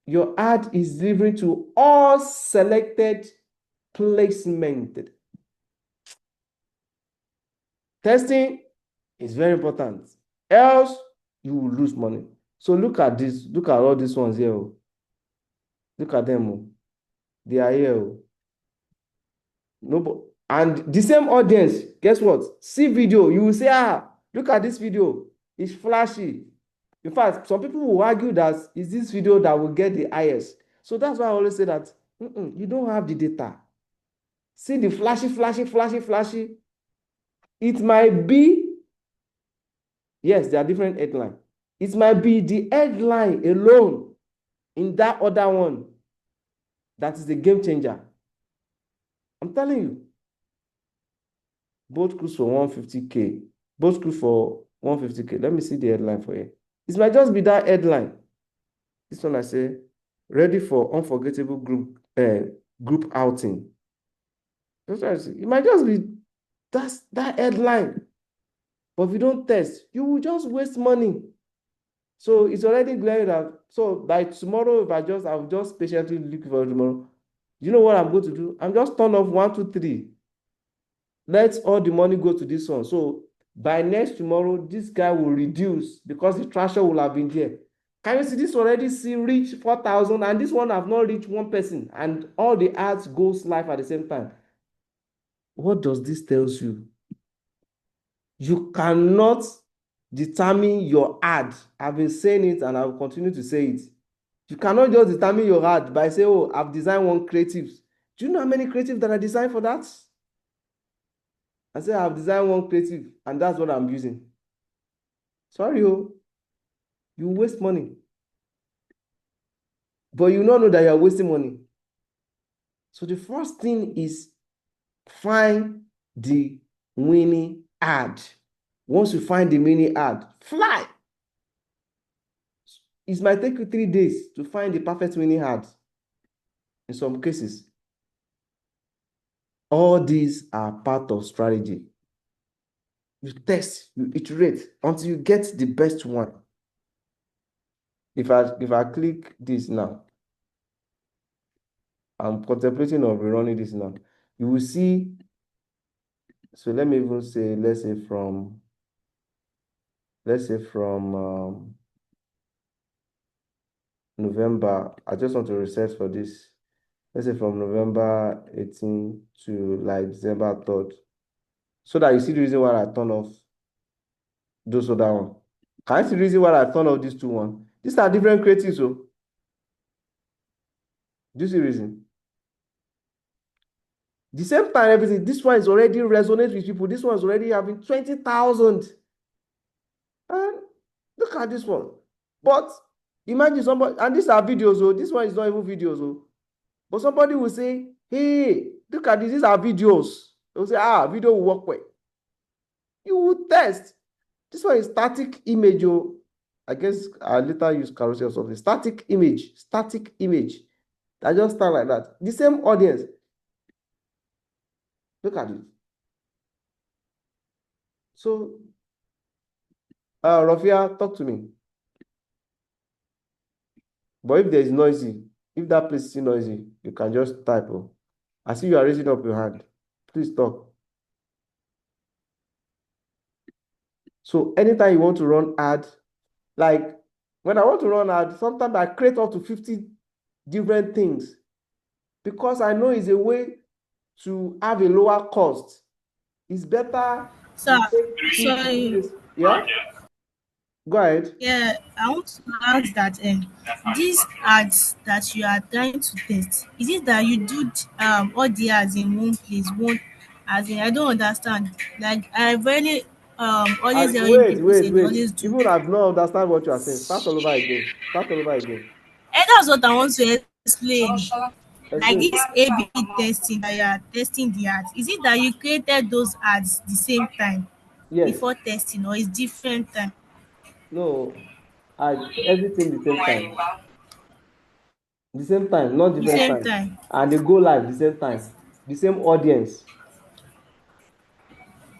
your ad is delivering to all selected placement. Testing is very important. Else you will lose money. So look at this. Look at all these ones here. Look at them. They are here. No, and the same audience, guess what? See video, you will say, look at this video. It's flashy. In fact, some people will argue that it's this video that will get the highest. So that's why I always say that you don't have the data. See the flashy, flashy, flashy, flashy. It might be, yes, there are different headlines. It might be the headline alone in that other one that is the game changer. I'm telling you. Both cruise for 150K. Both cruise for 150K. Let me see the headline for you. It might just be that headline. This one I say, ready for unforgettable group outing. It might just be that headline. But if you don't test, you will just waste money. So it's already clear that, so by tomorrow, I'll just patiently look for tomorrow. You know what I'm going to do? I'm just turn off 1, 2, 3. Let all the money go to this one. So by next tomorrow, this guy will reduce because the traction will have been there. Can you see this already reach 4,000 and this one have not reached one person and all the ads goes live at the same time? What does this tells you? You cannot determine your ad. I've been saying it and I will continue to say it. You cannot just determine your ad by saying, oh, I've designed one creative. Do you know how many creatives that are designed for that? I say I've designed one creative and that's what I'm using. Sorry, you waste money. But you don't know that you're wasting money. So the first thing is find the winning ad. Once you find the winning ad, fly. It might take you 3 days to find the perfect winning ad. In some cases, all these are part of strategy. You test, you iterate until you get the best one. If I click this now, I'm contemplating on rerunning this now. You will see. So let me even say, let's say from November. I just want to reset for this. Let's say from November 18 to like December 3rd. So that you see the reason why I turn off those other one. Can you see the reason why I turn off these two one? These are different creatives, so do you see the reason? The same time, everything, this one is already resonates with people. This one is already having 20,000. And Look at this one. But imagine somebody, and these are videos, oh, this one is not even videos, oh. But somebody will say, hey, look at this, these are videos. They'll say, video will work well. You will test. This one is static image, oh. I guess I later use carousel or something. Static image. I just start like that. The same audience. Look at it. So, Rafia, talk to me. But if there is noisy, if that place is noisy, you can just type. Oh. I see you are raising up your hand. Please talk. So anytime you want to run ad, like when I want to run ad, sometimes I create up to 50 different things because I know it's a way to have a lower cost. It's better So, you take 2 to 3 sorry. days. Yeah, go ahead. Yeah, I want to ask that these ads that you are trying to test, is it that you do all the ads in one place, one as in I don't understand. Like I really always hearing Wait, people wait, say they wait. always do. Even I've not understand what you are saying. Start all over again. Start all over again. And that's what I want to explain. Like Explain. this A/B testing that you are testing the ads, is it that you created those ads the same time Yes. before testing, or is different time? No. Everything the same time. The same time, not The different same time. time. And they go live the same time. The same audience.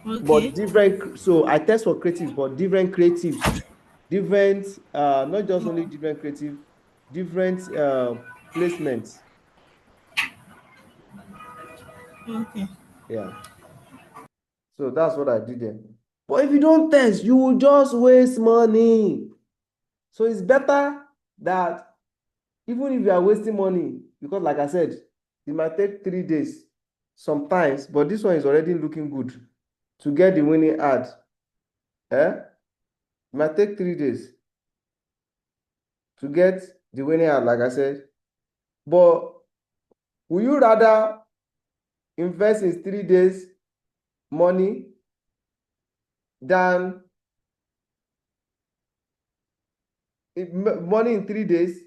But Okay. different. So I test for creatives, but different creatives. Different, not just only different creative, different placements. Okay. Yeah. So that's what I did there. But if you don't test, you will just waste money. So it's better that even if you are wasting money, because like I said, it might take 3 days sometimes, but this one is already looking good to get the winning ad. Eh? It might take 3 days to get the winning ad, like I said. But would you rather invest in 3 days money than money in 3 days?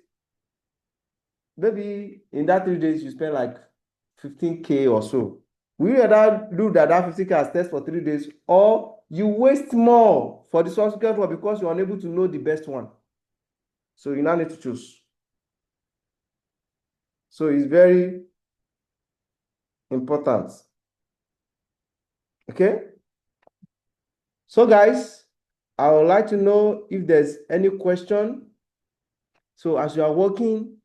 Maybe in that 3 days you spend like 15K or so. Will you rather do that 50K as test for 3 days, or you waste more for the subsequent one because you're unable to know the best one? So you now need to choose. So it's very important. Okay. So guys, I would like to know if there's any question. So as you are working,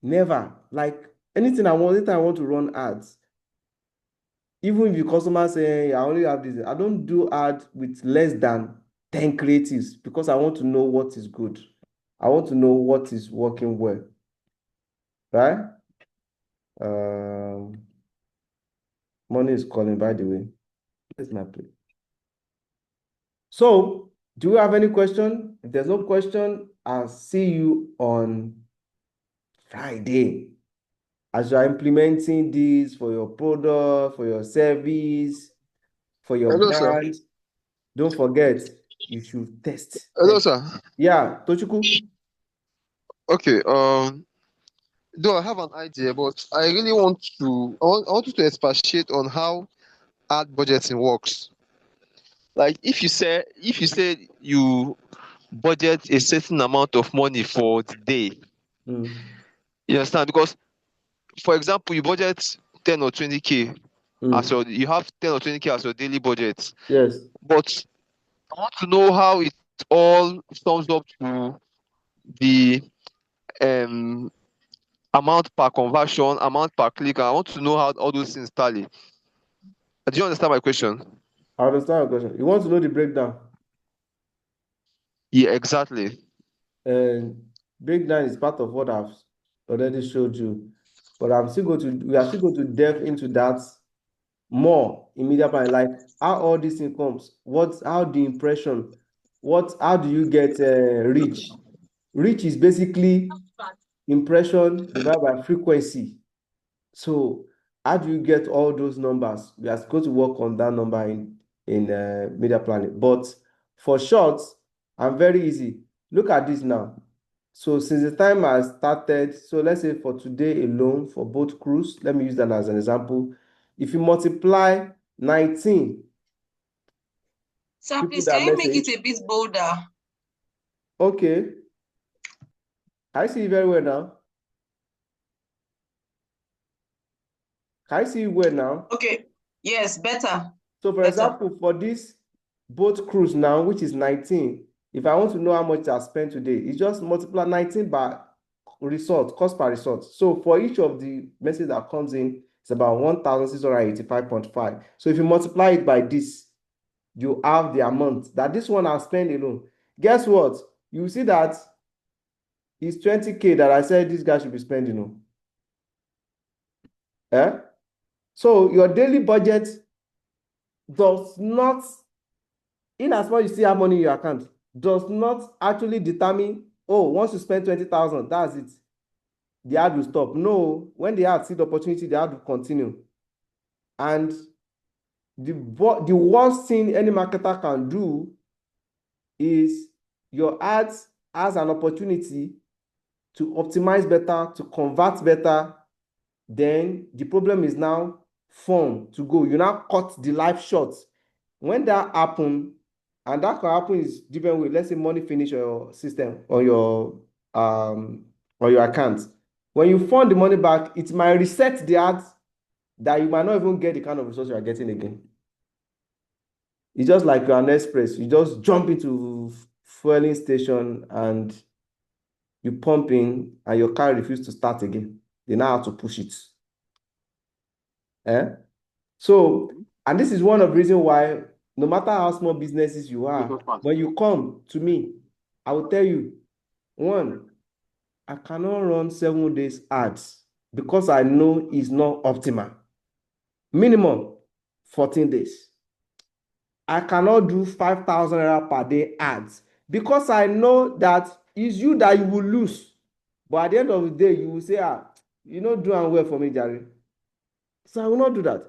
never like anything I want to run ads. Even if your customer say I only have this, I don't do ad with less than 10 creatives because I want to know what is good. I want to know what is working well. Right? Um, Money is calling, by the way. Where's my plate? So, do you have any question? If there's no question, I'll see you on Friday. As you are implementing this for your product, for your service, for your Hello, sir. brand, don't forget, you should test. Hello, sir. Yeah, Tochukwu. Okay. Though I have an idea, but I really want to. I want you to expatiate on how ad budgeting works. Like, if you say you budget a certain amount of money for the day, Mm, you understand? Because, for example, you budget 10 or 20K mm. you have 10 or 20K as your daily budget, Yes. but I want to know how it all sums up to the um amount per conversion, amount per click. I want to know how all those things tally. Do you understand my question? I understand your question. You want to know the breakdown? Yeah, exactly. And breakdown is part of what I've already showed you. But we are still going to delve into that more in media planning, like how all these things comes, how the impression, how do you get reach? Reach is basically impression divided by frequency. So how do you get all those numbers? We are going to work on that number in media planning. But for short, and very easy. Look at this now. So since the time I started, so let's say for today alone, for both crews, let me use that as an example. If you multiply 19 Sir, people please, that can you make message, it a bit bolder? okay, I see you very well now. Can I see you well now? Okay. Yes, better. So for Better. example, for this boat cruise now, which is 19, if I want to know how much I spent today, it's just multiply 19 by result, cost per result. So for each of the message that comes in, it's about 1,685.5. So if you multiply it by this, you have the amount that this one I'll spend alone. Guess what? You see that it's 20K that I said this guy should be spending on. Eh? So your daily budget does not, in as much as you still have money in your account, does not actually determine, oh, once you spend 20,000, that's it. The ad will stop. No, when the ad see the opportunity, the ad will continue. And the worst thing any marketer can do is your ads as an opportunity to optimize better, to convert better. Then the problem is now fun to go. You now cut the life short. When that happen, and that can happen is different way. Let's say money finish your system or your account. When you fund the money back, it might reset the ads that you might not even get the kind of results you are getting again. It's just like you're an express. You just jump into fueling station and you pump in and your car refuses to start again. They now have to push it. Eh? So, and this is one of the reasons why no matter how small businesses you are, when you come to me, I will tell you, one, I cannot run 7 days ads because I know it's not optimal. Minimum 14 days. I cannot do 5,000 naira per day ads because I know that it's you that you will lose. But at the end of the day, you will say, you not doing well for me, Jerry. So I will not do that.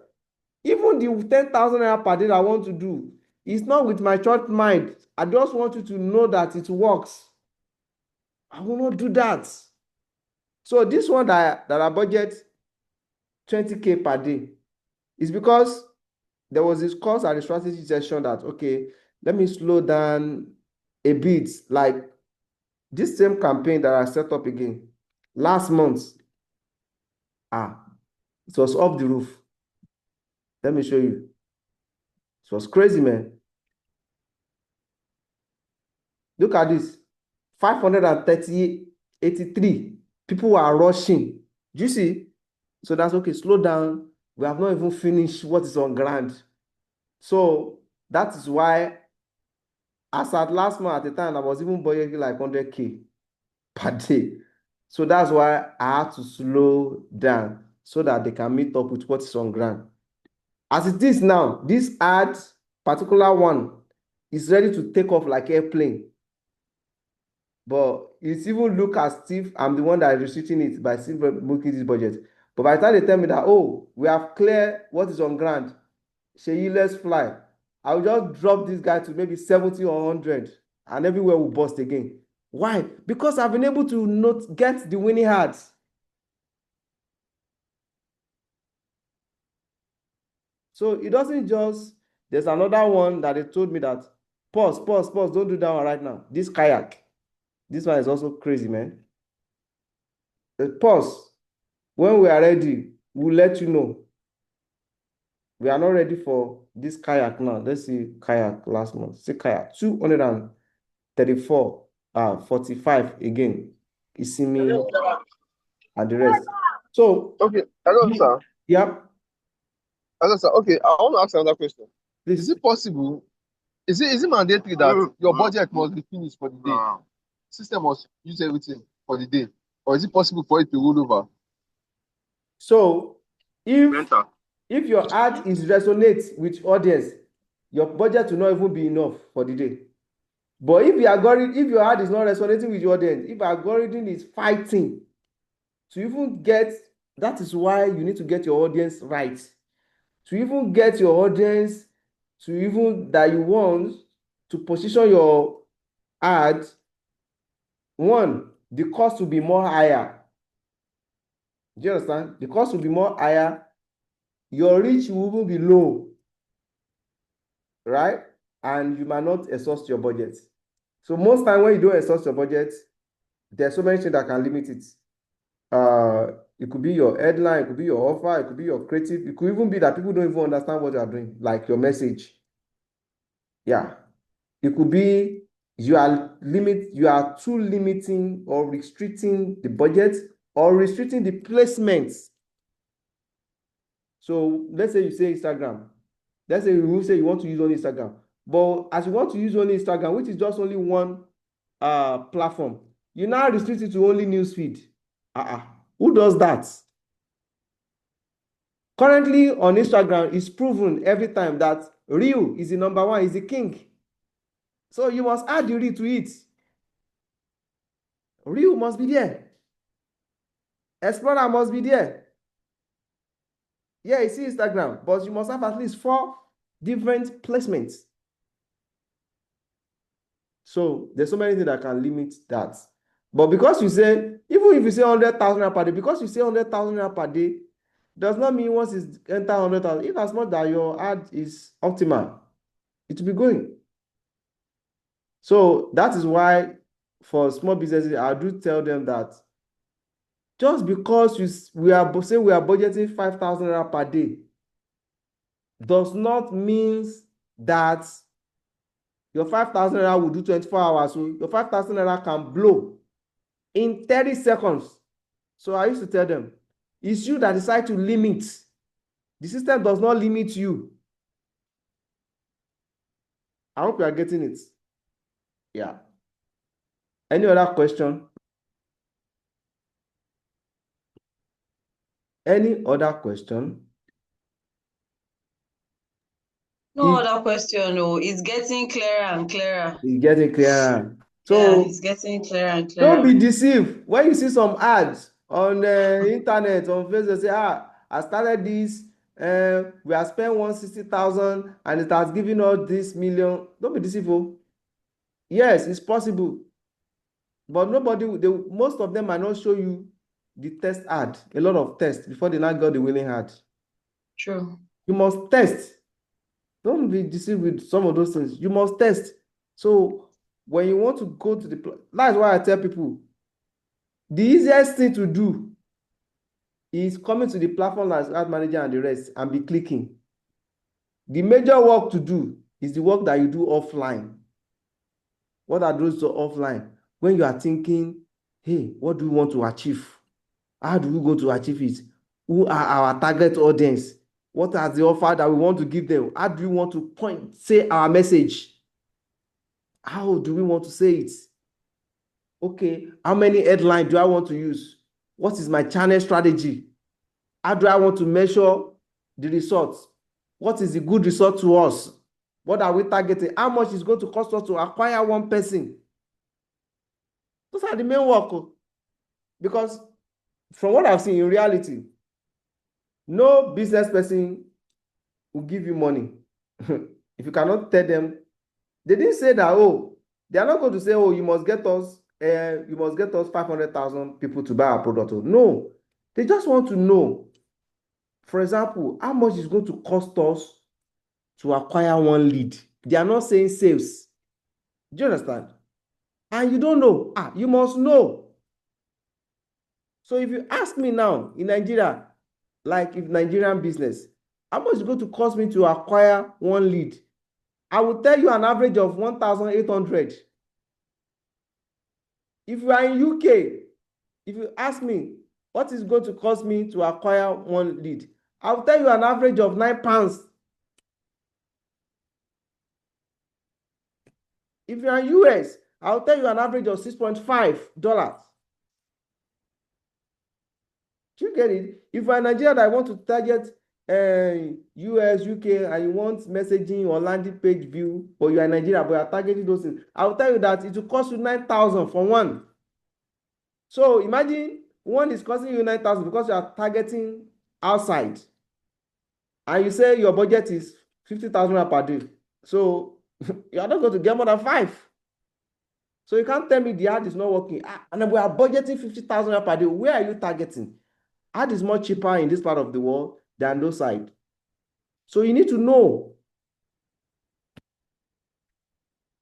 Even the 10,000 naira per day that I want to do, it's not with my short mind. I just want you to know that it works. I will not do that. So this one that I budget 20K per day is because there was this course at the strategy session that, okay, let me slow down a bit. Like this same campaign that I set up again last month, it was off the roof. Let me show you. It was crazy, man. Look at this. 583 people are rushing. Do you see? So that's okay. Slow down. We have not even finished what is on ground. So that is why, as at last month at the time, I was even budgeting like 100K per day. So that's why I had to slow down so that they can meet up with what is on ground. As it is now, this ad, particular one, is ready to take off like airplane. But it's even look as if I'm the one that is restricting it by still booking this budget. But by the time they tell me that, oh, we have cleared what is on ground, Sheyi, let's fly. I will just drop this guy to maybe 70 or 100 and everywhere will bust again. Why? Because I've been able to not get the winning ads. So it doesn't just, there's another one that they told me that, pause, don't do that one right now. This kayak, this one is also crazy, man. Pause. When we are ready, we'll let you know. We are not ready for this kayak now. Let's see kayak last month. See kayak 234, 45 again. Isimi and the rest. So Okay, hello, sir. Yep. Hello, sir. Okay, I want to ask another question. Please. Is it possible? Is it mandatory that your budget must be finished for the day? System must use everything for the day, or is it possible for it to roll over? So if your ad is resonates with audience, your budget will not even be enough for the day. But if your ad is not resonating with your audience, if algorithm is fighting to even get, that is why you need to get your audience right. To even get your audience to even that you want to position your ad, one, the cost will be more higher. Do you understand? The cost will be more higher. Your reach will even be low, right? And you might not exhaust your budget. So most time when you don't exhaust your budget, there's so many things that can limit it. It could be your headline, it could be your offer, it could be your creative, it could even be that people don't even understand what you are doing, like your message. Yeah. It could be you are too limiting or restricting the budget or restricting the placements. So let's say you say Instagram. Let's say you say you want to use only Instagram. But as you want to use only Instagram, which is just only one platform, you now restrict it to only newsfeed. Who does that? Currently on Instagram, it's proven every time that Reel is the number one, is the king. So you must add the Reel to it. Reel must be there. Explorer must be there. Yeah, you see Instagram, but you must have at least 4 different placements. So there's so many things that can limit that. But because you say, even if you say 100,000 per day, because you say 100,000 per day, does not mean once it's enter 100,000, if as much that your ad is optimal, it will be going. So that is why for small businesses, I do tell them that just because we are budgeting 5,000 naira per day does not mean that your 5,000 naira will do 24 hours. So your 5,000 naira can blow in 30 seconds. So I used to tell them, it's you that decide to limit. The system does not limit you. I hope you are getting it. Yeah. Any other question? Any other question? No other question. No, it's getting clearer and clearer. It's getting clearer. Yeah, So it's getting clearer and don't clearer. be deceived when you see some ads on the internet, on Facebook, say, I started this, we have spent 160,000 and it has given us this million. Don't be deceived. Yes, it's possible. But most of them might not show you the test ad, a lot of tests before they now got the winning ad. True. You must test. Don't be deceived with some of those things. You must test. So when you want to go to that's why I tell people, the easiest thing to do is coming to the platform as ad manager and the rest and be clicking. The major work to do is the work that you do offline. What are those offline? When you are thinking, hey, what do we want to achieve? How do we go to achieve it? Who are our target audience? What are the offer that we want to give them? How do we want to say our message? How do we want to say it? Okay, how many headlines do I want to use? What is my channel strategy? How do I want to measure the results? What is the good result to us? What are we targeting? How much is going to cost us to acquire one person? Those are the main work. Because from what I've seen in reality, no business person will give you money if you cannot tell them. They didn't say that, oh, they are not going to say, oh, you must get us 500,000 people to buy our product. No, they just want to know, for example, how much is going to cost us to acquire one lead. They are not saying sales. Do you understand? And you don't know. You must know. So if you ask me now in Nigeria, like if Nigerian business, how much is it going to cost me to acquire one lead? I will tell you an average of 1,800. If you are in UK, if you ask me what is going to cost me to acquire one lead, I will tell you an average of £9. If you are in US, I'll tell you an average of $6.5. Do you get it? If you're in Nigeria that I want to target US, UK, and you want messaging or landing page view, but you are in Nigeria, but you are targeting those things, I'll tell you that it will cost you 9,000 for one. So imagine one is costing you 9,000 because you are targeting outside. And you say your budget is 50,000 per day. So you are not going to get more than 5. So you can't tell me the ad is not working. And we are budgeting 50,000 per day. Where are you targeting? Ad is much cheaper in this part of the world than those side. So you need to know.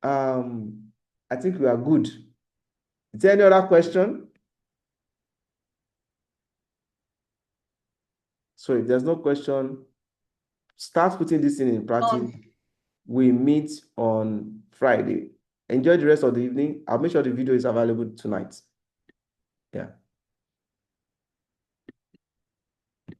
I think we are good. Is there any other question? So if there's no question, start putting this in practice. We meet on Friday. Enjoy the rest of the evening. I'll make sure the video is available tonight. Yeah.